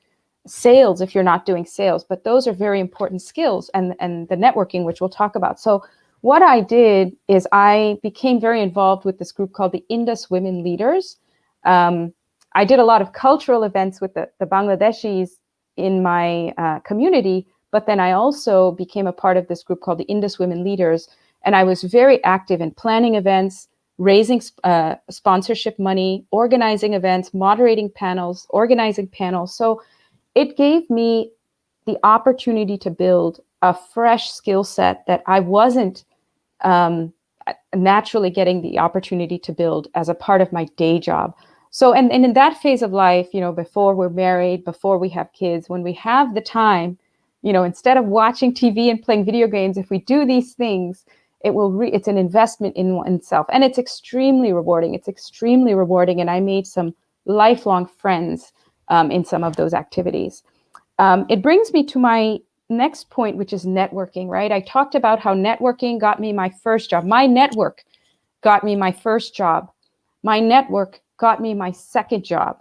sales if you're not doing sales, but those are very important skills, and the networking, which we'll talk about. So what I did is I became very involved with this group called the Indus Women Leaders. I did a lot of cultural events with the Bangladeshis in my community, but then I also became a part of this group called the Indus Women Leaders, and I was very active in planning events, raising sponsorship money, organizing events, moderating panels, organizing panels. So it gave me the opportunity to build a fresh skill set that I wasn't naturally getting the opportunity to build as a part of my day job. So, and in that phase of life, you know, before we're married, before we have kids, when we have the time, you know, instead of watching TV and playing video games, if we do these things, it's an investment in oneself, and it's extremely rewarding. It's extremely rewarding, and I made some lifelong friends in some of those activities. It brings me to my next point, which is networking, right? I talked about how networking got me my first job. My network got me my first job. My network got me my second job.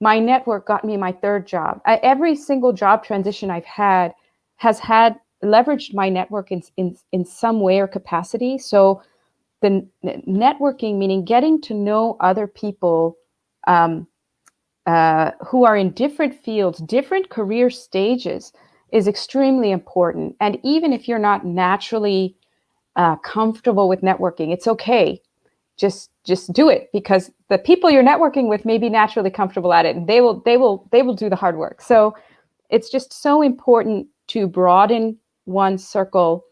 My network got me my third job. Every single job transition I've had has leveraged my network in some way or capacity. So the networking, meaning getting to know other people who are in different fields, different career stages, is extremely important. And even if you're not naturally comfortable with networking, it's okay. Just do it, because the people you're networking with may be naturally comfortable at it, and they will do the hard work. So it's just so important to broaden one's circle,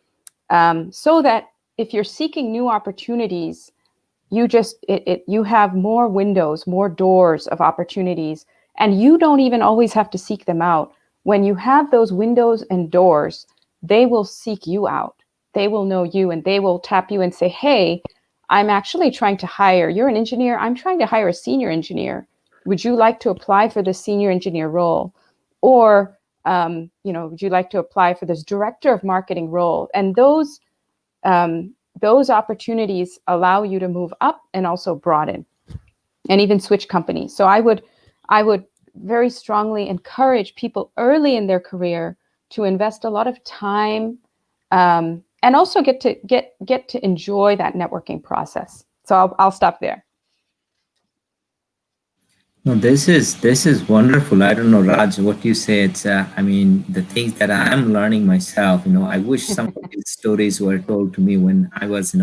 so that if you're seeking new opportunities, you have more windows, more doors of opportunities, and you don't even always have to seek them out. When you have those windows and doors, they will seek you out. They will know you, and they will tap you and say, hey, I'm actually trying to hire, you're an engineer, I'm trying to hire a senior engineer. Would you like to apply for the senior engineer role? Or, would you like to apply for this director of marketing role? And those opportunities allow you to move up and also broaden and even switch companies. So I would very strongly encourage people early in their career to invest a lot of time, and also get to enjoy that networking process. So I'll stop there. No, this is wonderful. I don't know, Raj, what you said. I mean, the things that I'm learning myself. I wish some of these stories were told to me when I was,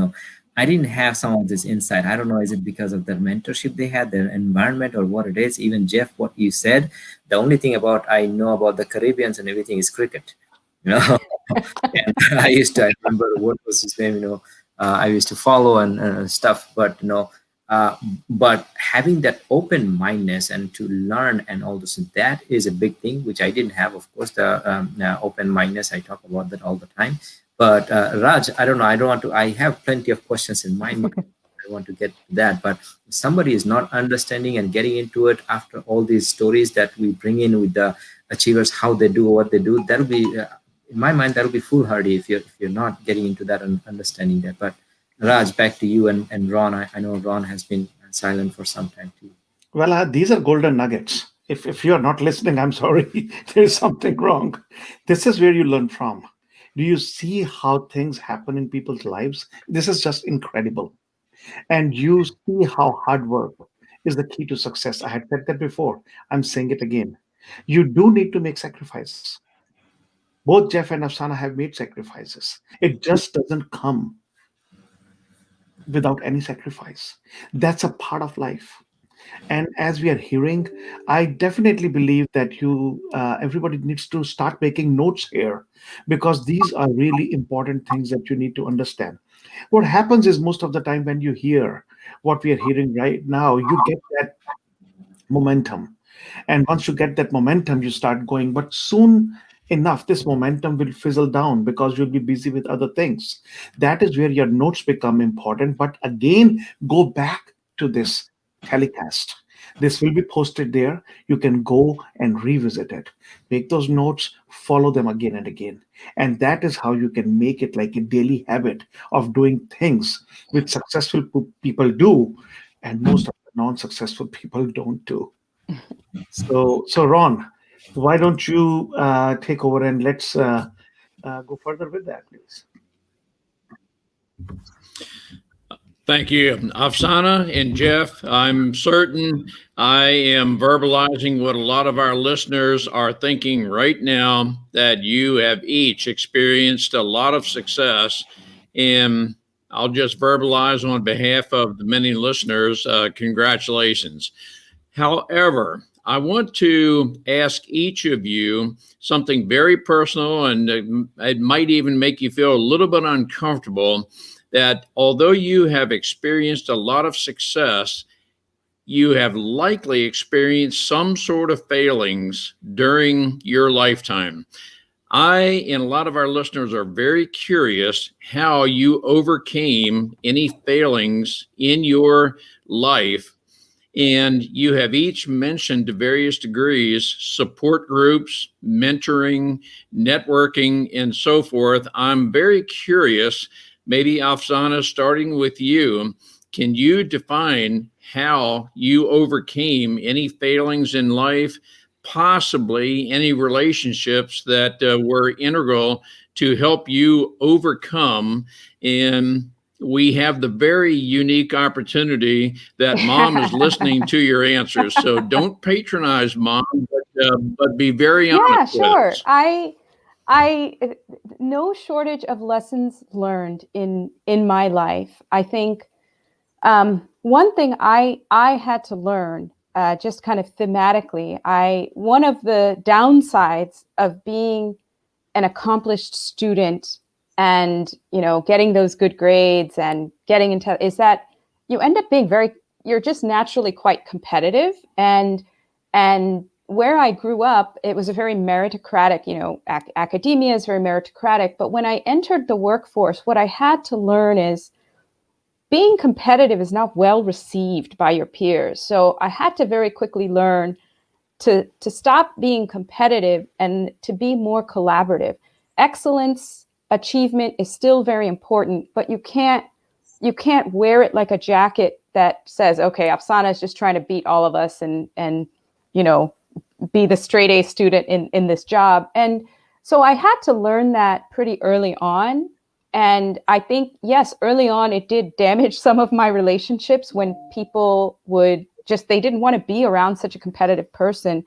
I didn't have some of this insight. I don't know, is it because of their mentorship they had, their environment, or what it is? Even Jeff, what you said, the only thing I know about the Caribbeans and everything is cricket. And I remember what was his name, I used to follow and stuff, but But having that open mindedness and to learn and all this, that is a big thing, which I didn't have. Of course, the open mindedness, I talk about that all the time. But Raj, I don't know. I have plenty of questions in mind. I want to get to that. But if somebody is not understanding and getting into it after all these stories that we bring in with the achievers, how they do what they do, that'll be, in my mind, that'll be foolhardy if you're not getting into that and understanding that. But Raj, back to you and Ron. I know Ron has been silent for some time too. Well, these are golden nuggets. If you're not listening, I'm sorry. There's something wrong. This is where you learn from. Do you see how things happen in people's lives? This is just incredible. And you see how hard work is the key to success. I had said that before. I'm saying it again. You do need to make sacrifices. Both Jeff and Afsana have made sacrifices. It just doesn't come without any sacrifice. That's a part of life. And as we are hearing, I definitely believe that everybody needs to start making notes here, because these are really important things that you need to understand. What happens is, most of the time when you hear what we are hearing right now, you get that momentum. And once you get that momentum, you start going. But soon enough, this momentum will fizzle down because you'll be busy with other things. That is where your notes become important. But again, go back to this telecast. This will be posted there. You can go and revisit it. Make those notes, follow them again and again. And that is how you can make it like a daily habit of doing things which successful people do, and most of the non-successful people don't do. So Ron, why don't you take over and let's go further with that, please. Thank you, Afsana and Jeff. I'm certain I am verbalizing what a lot of our listeners are thinking right now, that you have each experienced a lot of success. And I'll just verbalize on behalf of the many listeners, congratulations. However, I want to ask each of you something very personal, and it might even make you feel a little bit uncomfortable, that although you have experienced a lot of success, you have likely experienced some sort of failings during your lifetime. I and a lot of our listeners are very curious how you overcame any failings in your life. And you have each mentioned to various degrees support groups, mentoring, networking, and so forth. I'm very curious, maybe Afsana, starting with you, can you define how you overcame any failings in life, possibly any relationships that were integral to help you overcome? And we have the very unique opportunity that Mom is listening to your answers. So don't patronize Mom, but be very honest. Yeah, sure. With us. I no shortage of lessons learned in my life. I think one thing I had to learn, just kind of thematically, one of the downsides of being an accomplished student and getting those good grades and getting into is that you end up being you're just naturally quite competitive, and where I grew up, it was a very meritocratic, academia is very meritocratic. But when I entered the workforce, what I had to learn is being competitive is not well received by your peers. So I had to very quickly learn to stop being competitive and to be more collaborative. Excellence, achievement is still very important, but you can't wear it like a jacket that says, okay, Afsana is just trying to beat all of us and be the straight A student in this job. And so I had to learn that pretty early on. And I think, yes, early on, it did damage some of my relationships when people they didn't want to be around such a competitive person.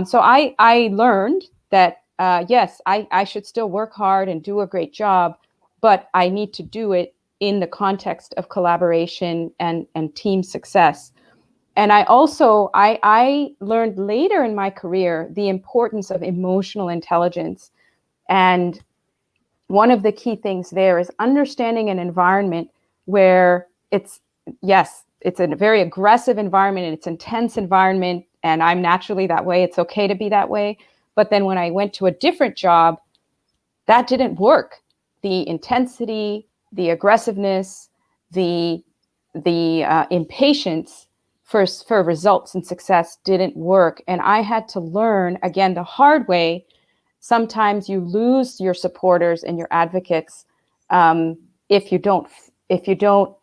So I learned that, yes, I should still work hard and do a great job, but I need to do it in the context of collaboration and team success. And I also, I learned later in my career the importance of emotional intelligence. And one of the key things there is understanding an environment where it's, yes, it's a very aggressive environment and it's intense environment, and I'm naturally that way. It's okay to be that way. But then when I went to a different job, that didn't work. The intensity, the aggressiveness, the impatience for results and success didn't work. And I had to learn, again, the hard way. Sometimes you lose your supporters and your advocates if you don't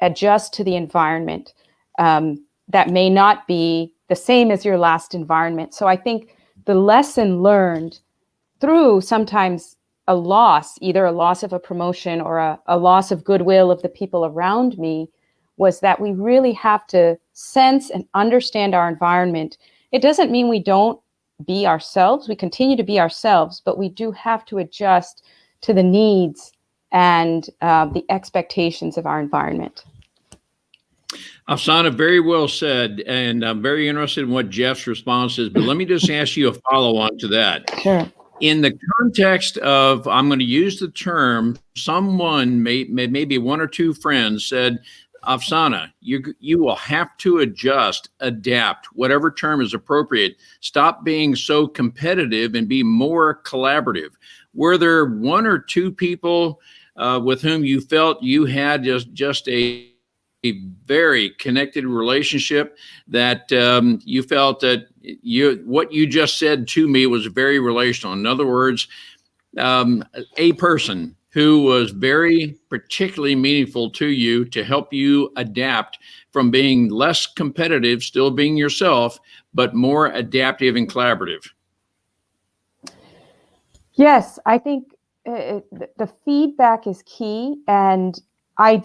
adjust to the environment that may not be the same as your last environment. So I think the lesson learned through sometimes a loss, either a loss of a promotion or a loss of goodwill of the people around me, was that we really have to sense and understand our environment. It doesn't mean we don't be ourselves. We continue to be ourselves, but we do have to adjust to the needs and the expectations of our environment. Afsana, very well said. And I'm very interested in what Jeff's response is, but let me just ask you a follow-on to that. Sure. In the context of, I'm going to use the term, someone, maybe one or two friends said, Afsana, you will have to adjust, adapt, whatever term is appropriate. Stop being so competitive and be more collaborative. Were there one or two people with whom you felt you had just a very connected relationship that you felt that what you just said to me was very relational? In other words, a person who was very particularly meaningful to you to help you adapt from being less competitive, still being yourself, but more adaptive and collaborative? Yes, I think the feedback is key, and I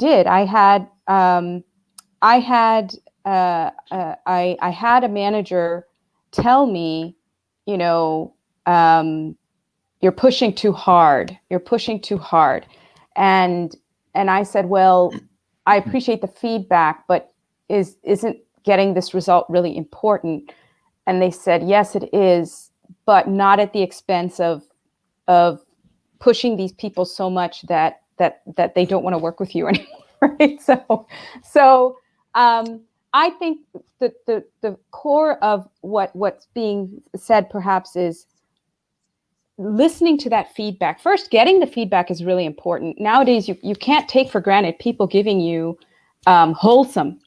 had a manager tell me, you're pushing too hard. You're pushing too hard. And I said, well, I appreciate the feedback, but isn't getting this result really important? And they said, yes, it is, but not at the expense of pushing these people so much that they don't want to work with you anymore. Right? So I think that the core of what's being said perhaps is listening to that feedback. First, getting the feedback is really important. Nowadays, you can't take for granted people giving you wholesome,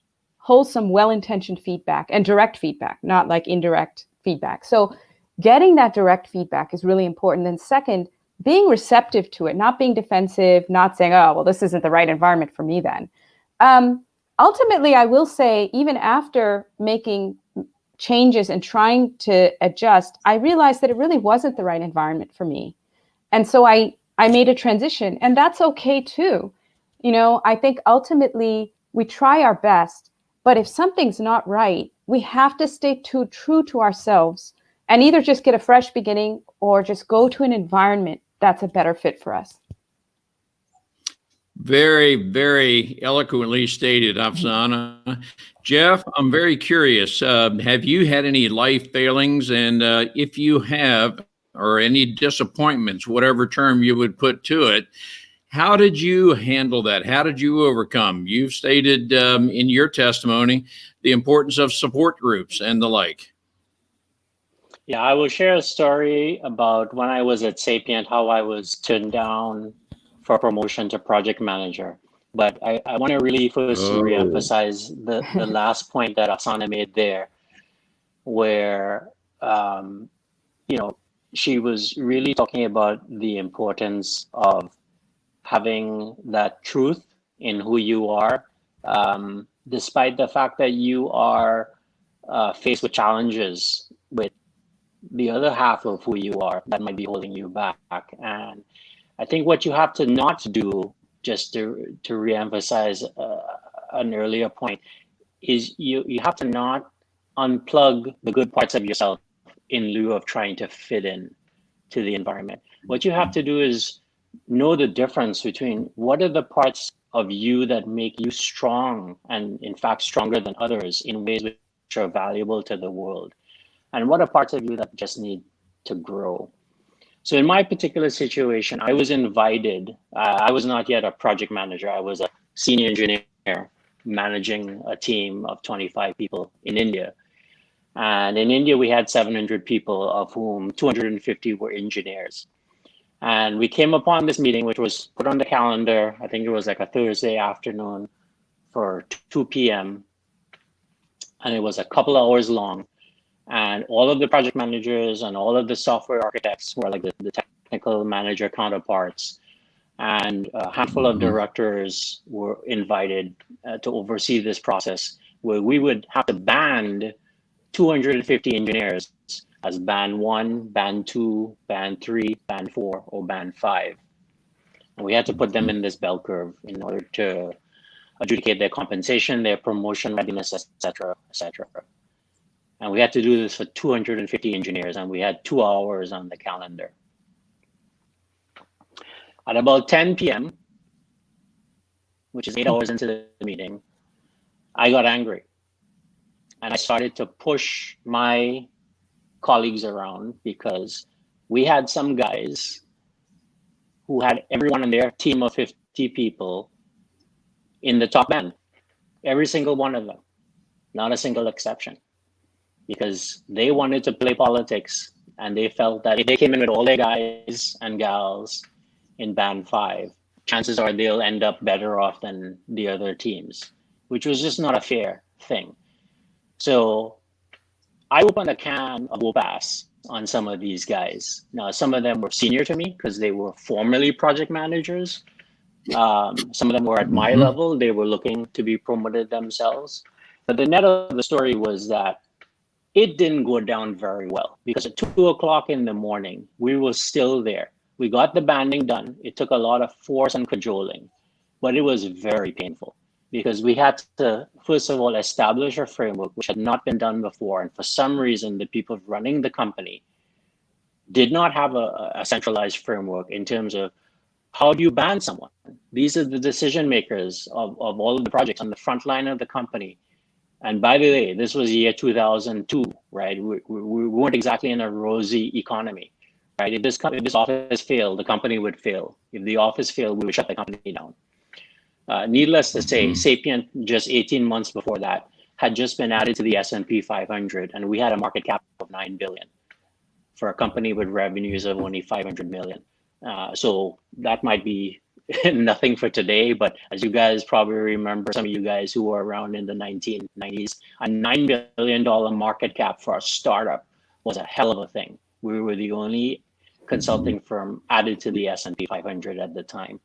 well-intentioned feedback and direct feedback, not like indirect feedback. So getting that direct feedback is really important. And second, being receptive to it, not being defensive, not saying, oh, well, this isn't the right environment for me then. Ultimately, I will say, even after making changes and trying to adjust, I realized that it really wasn't the right environment for me. And so I made a transition, and that's okay too. I think ultimately we try our best, but if something's not right, we have to stay true to ourselves and either just get a fresh beginning or just go to an environment that's a better fit for us. Very, very eloquently stated, Afsana. Jeff, I'm very curious. Have you had any life failings? And if you have, or any disappointments, whatever term you would put to it, how did you handle that? How did you overcome? You've stated in your testimony the importance of support groups and the like. Yeah, I will share a story about when I was at Sapient, how I was turned down for promotion to project manager. But I want to really first reemphasize the last point that Afsana made there, where she was really talking about the importance of having that truth in who you are, despite the fact that you are faced with challenges with the other half of who you are that might be holding you back. And I think what you have to not do, just to reemphasize an earlier point, is you have to not unplug the good parts of yourself in lieu of trying to fit in to the environment. What you have to do is know the difference between what are the parts of you that make you strong, and in fact stronger than others in ways which are valuable to the world, and what are parts of you that just need to grow. So in my particular situation, I was invited. I was not yet a project manager. I was a senior engineer managing a team of 25 people in India. And in India, we had 700 people, of whom 250 were engineers. And we came upon this meeting, which was put on the calendar. I think it was like a Thursday afternoon for 2 p.m. And it was a couple of hours long. And all of the project managers and all of the software architects were like the technical manager counterparts. And a handful of directors were invited to oversee this process, where we would have to band 250 engineers as band 1, band 2, band 3, band 4, or band 5. And we had to put them in this bell curve in order to adjudicate their compensation, their promotion readiness, etc., etc. And we had to do this for 250 engineers, and we had 2 hours on the calendar. At about 10 p.m., which is 8 hours into the meeting, I got angry. And I started to push my colleagues around, because we had some guys who had everyone in their team of 50 people in the top band, every single one of them, not a single exception, because they wanted to play politics, and they felt that if they came in with all their guys and gals in band 5, chances are they'll end up better off than the other teams, which was just not a fair thing. So I opened a can of whoop-ass on some of these guys. Now, some of them were senior to me because they were formerly project managers. Some of them were at my level. They were looking to be promoted themselves. But the net of the story was that it didn't go down very well, because at 2 o'clock in the morning, we were still there. We got the banding done. It took a lot of force and cajoling, but it was very painful, because we had to, first of all, establish a framework which had not been done before. And for some reason, the people running the company did not have a centralized framework in terms of how do you ban someone? These are the decision makers of all of the projects on the front line of the company. And by the way, this was year 2002, right? We weren't exactly in a rosy economy, right? If this office failed, the company would fail. If the office failed, we would shut the company down. Needless to say, Sapient, just 18 months before that, had just been added to the S&P 500, and we had a market cap of 9 billion for a company with revenues of only 500 million. So that might be nothing for today, but as you guys probably remember, some of you guys who were around in the 1990s, a $9 billion market cap for a startup was a hell of a thing. We were the only consulting firm added to the S&P 500 at the time.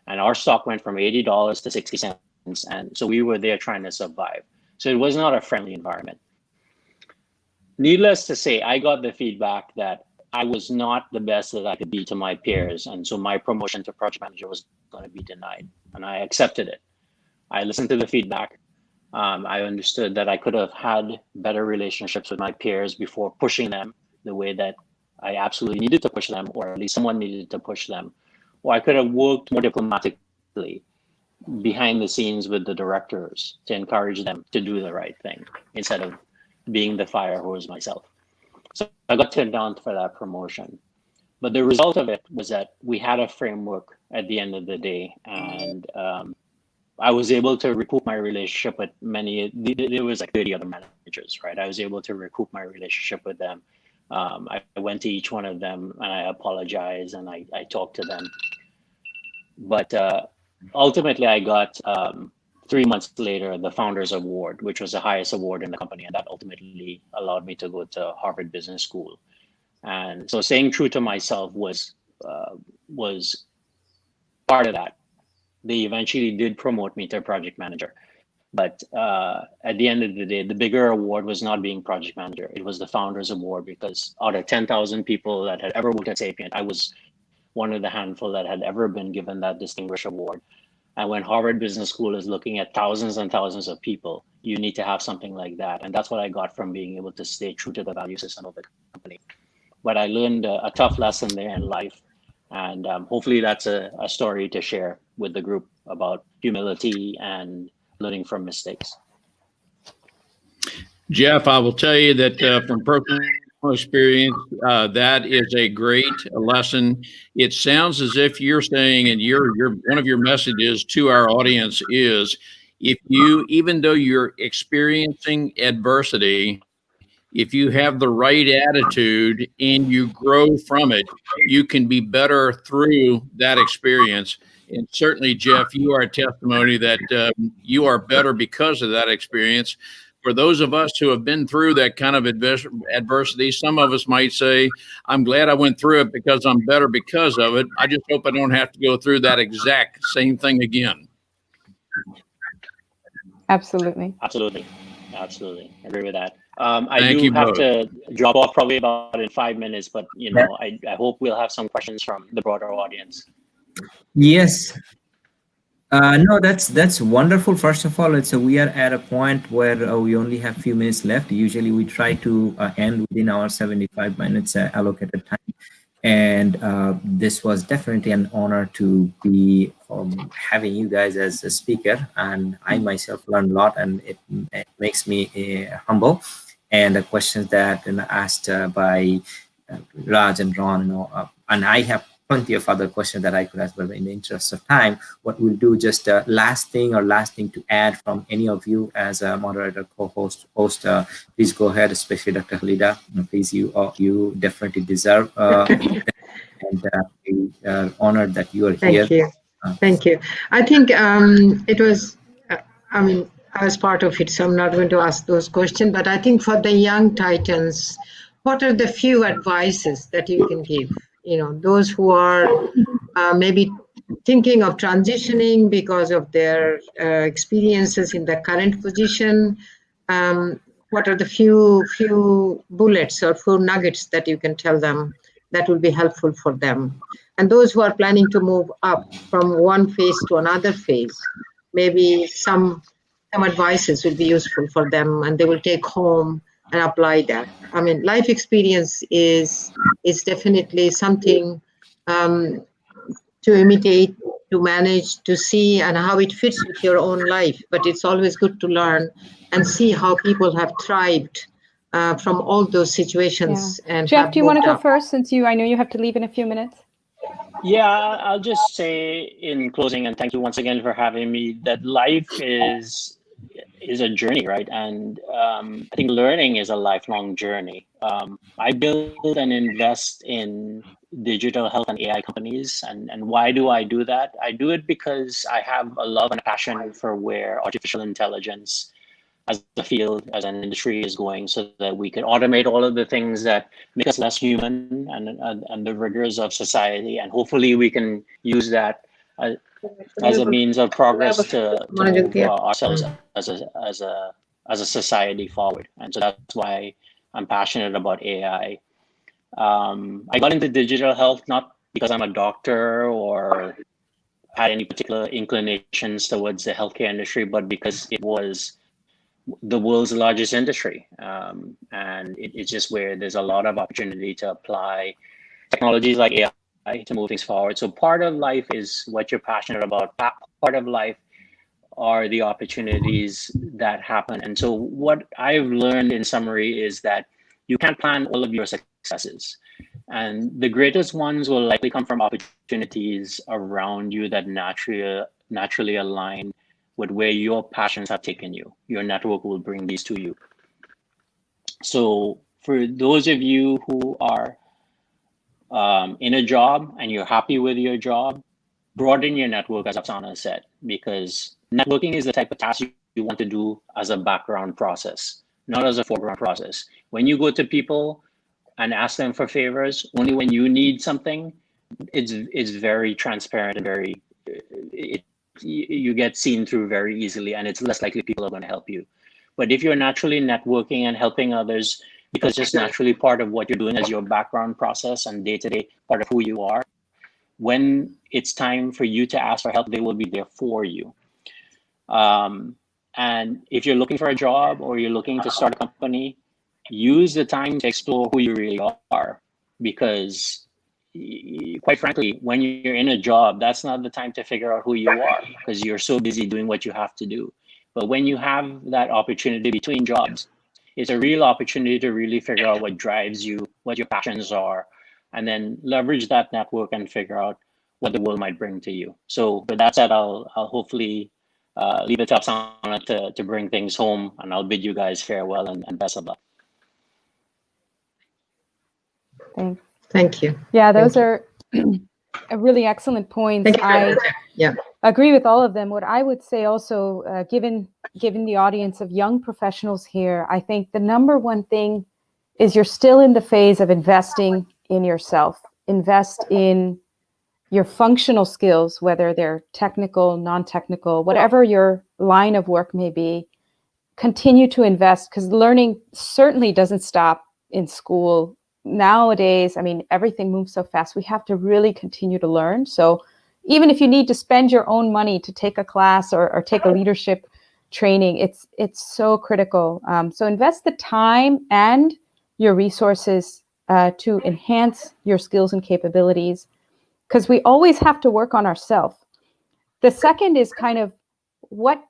And our stock went from $80 to 60 cents. And so we were there trying to survive. So it was not a friendly environment. Needless to say, I got the feedback that I was not the best that I could be to my peers. And so my promotion to project manager was going to be denied. And I accepted it. I listened to the feedback. I understood that I could have had better relationships with my peers before pushing them the way that I absolutely needed to push them, or at least someone needed to push them. Or I could have worked more diplomatically behind the scenes with the directors to encourage them to do the right thing instead of being the fire hose myself. So I got turned down for that promotion. But the result of it was that we had a framework at the end of the day. And I was able to recoup my relationship with many, there was like 30 other managers, right? I was able to recoup my relationship with them. I went to each one of them and I apologized and I talked to them. But ultimately I got 3 months later, the Founders Award, which was the highest award in the company. And that ultimately allowed me to go to Harvard Business School. And so staying true to myself was part of that. They eventually did promote me to project manager. But at the end of the day, the bigger award was not being project manager. It was the Founders Award, because out of 10,000 people that had ever worked at Sapient, I was one of the handful that had ever been given that distinguished award. And when Harvard Business School is looking at thousands and thousands of people, you need to have something like that. And that's what I got from being able to stay true to the value system of the company. But I learned a tough lesson there in life. And hopefully that's a story to share with the group about humility and learning from mistakes. Jeff, I will tell you that from personal experience, that is a great lesson. It sounds as if you're saying, and one of your messages to our audience is, even though you're experiencing adversity, if you have the right attitude and you grow from it, you can be better through that experience. And certainly, Jeff, you are a testimony that you are better because of that experience. For those of us who have been through that kind of adversity, some of us might say, I'm glad I went through it because I'm better because of it. I just hope I don't have to go through that exact same thing again. Absolutely. Absolutely. Absolutely. I agree with that. I Thank do you have both. to drop off probably about in 5 minutes, but I hope we'll have some questions from the broader audience. Yes. No, that's wonderful. First of all, we are at a point where we only have few minutes left. Usually we try to end within our 75 minutes allocated time. And this was definitely an honor to be having you guys as a speaker. And I myself learned a lot, and it makes me humble. And the questions that asked by Raj and Ron, and I have plenty of other questions that I could ask, but in the interest of time, what we'll do, just last thing to add from any of you as a moderator, co-host, host, please go ahead, especially Dr. Halida. Please, you definitely deserve and we are honored that you are here. Thank you. Thank you. I think it was, I was part of it, so I'm not going to ask those questions, but I think for the young Titans, what are the few advices that you can give? Those who are maybe thinking of transitioning because of their experiences in the current position. What are the few bullets or few nuggets that you can tell them that will be helpful for them? And those who are planning to move up from one phase to another phase, maybe some advices will be useful for them, and they will take home and apply that. Life experience is definitely something to imitate, to manage, to see, and how it fits with your own life. But it's always good to learn and see how people have thrived from all those situations. Yeah. And Jeff, do you want to go up. first, since I know you have to leave in a few minutes? Yeah, I'll just say in closing, and thank you once again for having me, that life is a journey, right? And I think learning is a lifelong journey. I build and invest in digital health and AI companies. And why do I do that? I do it because I have a love and a passion for where artificial intelligence as a field, as an industry is going, so that we can automate all of the things that make us less human and the rigors of society. And hopefully we can use that as a means of progress to move ourselves as a society forward. And so that's why I'm passionate about AI. I got into digital health not because I'm a doctor or had any particular inclinations towards the healthcare industry, but because it was the world's largest industry. And it's just where there's a lot of opportunity to apply technologies like AI to move things forward. So part of life is what you're passionate about. Part of life are the opportunities that happen. And so what I've learned in summary is that you can't plan all of your successes. And the greatest ones will likely come from opportunities around you that naturally align with where your passions have taken you. Your network will bring these to you. So for those of you who are in a job and you're happy with your job, broaden your network, as Afsana said, because networking is the type of task you want to do as a background process, not as a foreground process. When you go to people and ask them for favors, only when you need something, it's very transparent and you get seen through very easily, and it's less likely people are going to help you. But if you're naturally networking and helping others, because just naturally part of what you're doing as your background process and day-to-day part of who you are, when it's time for you to ask for help, they will be there for you. And if you're looking for a job or you're looking to start a company, use the time to explore who you really are, because quite frankly, when you're in a job, that's not the time to figure out who you are, because you're so busy doing what you have to do. But when you have that opportunity between jobs, it's a real opportunity to really figure out what drives you, what your passions are, and then leverage that network and figure out what the world might bring to you. So with that said, I'll hopefully leave it to Afsana to bring things home, and I'll bid you guys farewell and best of luck. Thanks. Thank you. Yeah, those Thank are really excellent points. Thank you very much. Yeah. Agree with all of them. What I would say also, given the audience of young professionals here, I think the number one thing is you're still in the phase of investing in yourself. Invest in your functional skills, whether they're technical, non-technical, whatever your line of work may be. Continue to invest, because learning certainly doesn't stop in school. Nowadays, I mean, everything moves so fast. We have to really continue to learn. So even if you need to spend your own money to take a class or take a leadership training, it's so critical. So invest the time and your resources to enhance your skills and capabilities, because we always have to work on ourselves. The second is kind of what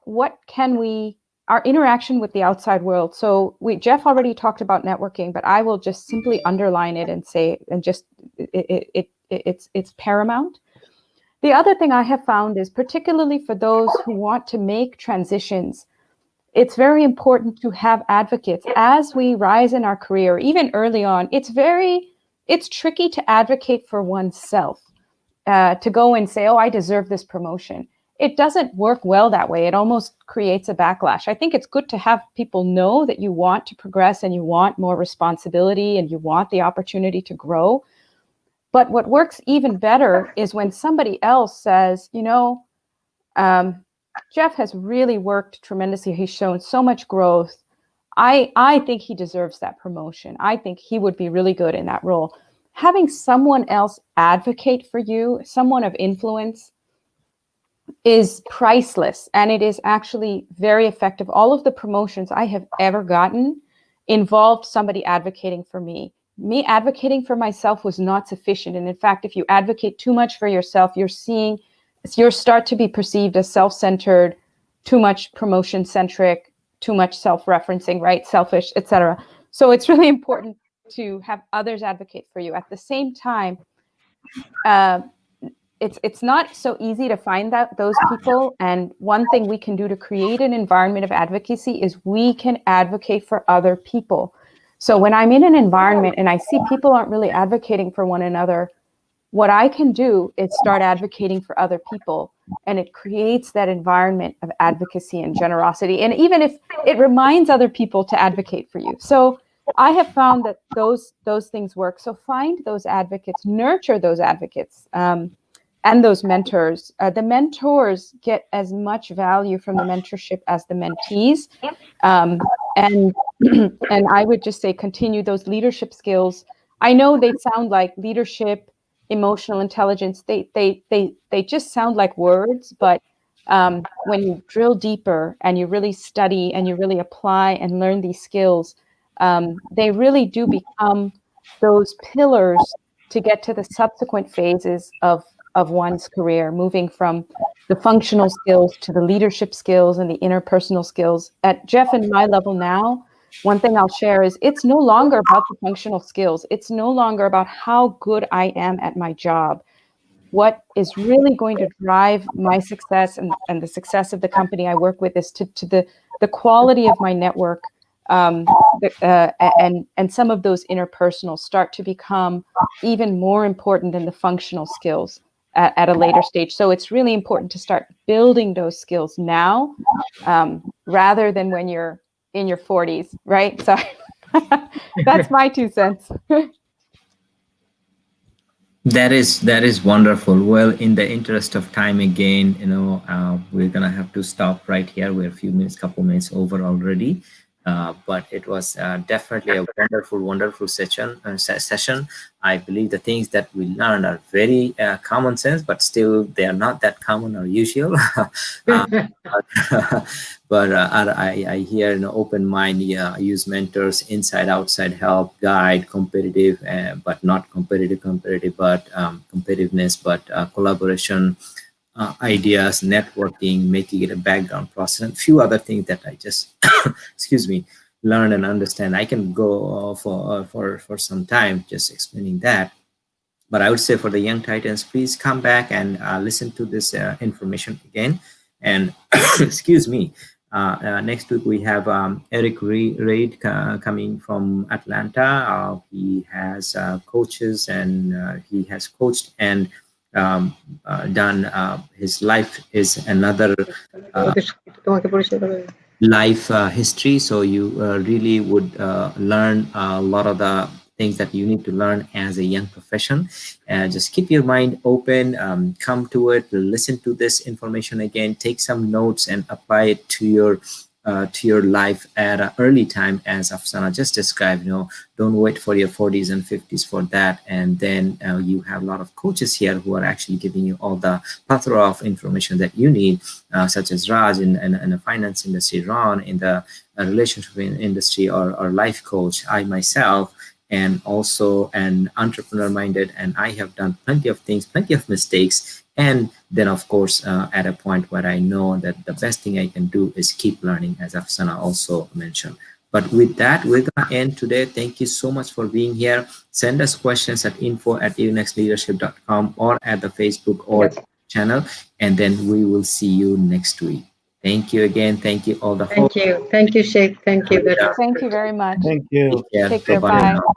can we, our interaction with the outside world. So Jeff already talked about networking, but I will just simply underline it and say, and just it's paramount. The other thing I have found is, particularly for those who want to make transitions, it's very important to have advocates as we rise in our career. Even early on, it's tricky to advocate for oneself, to go and say, oh, I deserve this promotion. It doesn't work well that way. It almost creates a backlash. I think it's good to have people know that you want to progress and you want more responsibility and you want the opportunity to grow. But what works even better is when somebody else says, you know, Jeff has really worked tremendously. He's shown so much growth. I think he deserves that promotion. I think he would be really good in that role. Having someone else advocate for you, someone of influence, is priceless, and it is actually very effective. All of the promotions I have ever gotten involved somebody advocating for me. Me advocating for myself was not sufficient. And in fact, if you advocate too much for yourself, you're start to be perceived as self-centered, too much promotion-centric, too much self-referencing, right? Selfish, etc. So it's really important to have others advocate for you. At the same time, it's not so easy to find those people. And one thing we can do to create an environment of advocacy is we can advocate for other people. So when I'm in an environment and I see people aren't really advocating for one another, what I can do is start advocating for other people. And it creates that environment of advocacy and generosity. And even if it reminds other people to advocate for you. So I have found that those things work. So find those advocates, nurture those advocates, and those mentors. The mentors get as much value from the mentorship as the mentees. And I would just say continue those leadership skills. I know they sound like leadership, emotional intelligence. They just sound like words, but when you drill deeper and you really study and you really apply and learn these skills, they really do become those pillars to get to the subsequent phases of one's career, moving from the functional skills to the leadership skills and the interpersonal skills. At Jeff and my level now, one thing I'll share is it's no longer about the functional skills. It's no longer about how good I am at my job. What is really going to drive my success and the success of the company I work with is to the quality of my network, and some of those interpersonal start to become even more important than the functional skills at a later stage. So it's really important to start building those skills now, rather than when you're in your 40s, right? So that's my 2 cents. That is wonderful. Well, in the interest of time again, we're gonna have to stop right here. We're a couple minutes over already. But it was definitely a wonderful session. I believe the things that we learned are very common sense, but still they are not that common or usual. But I hear an open mind, use mentors, inside, outside help, guide, competitive, but not competitive, but competitiveness, but collaboration, ideas, networking, making it a background process, and a few other things that I just, excuse me, learn and understand. I can go for some time just explaining that. But I would say for the young Titans, please come back and listen to this information again. And excuse me, next week we have Eric Reid coming from Atlanta. He has coaches, and he has coached and done. His life is another life history. So you really would learn a lot of the things that you need to learn as a young profession. Just keep your mind open, come to it, listen to this information again, take some notes and apply it to your life at an early time, as Afsana just described. Don't wait for your 40s and 50s for that. And then you have a lot of coaches here who are actually giving you all the plethora of information that you need, such as Raj in the finance industry, Ron in the relationship industry, or life coach, I myself, and also an entrepreneur minded, and I have done plenty of things, plenty of mistakes. And then of course, at a point where I know that the best thing I can do is keep learning, as Afsana also mentioned. But with that, we're gonna end today. Thank you so much for being here. Send us questions at info@unexleadership.com or at the Facebook or channel, and then we will see you next week. Thank you again. Thank you all the Thank you, Sheikh. Thank you. Thank you very much. Thank you. Take care. Take care. Bye-bye Bye. now.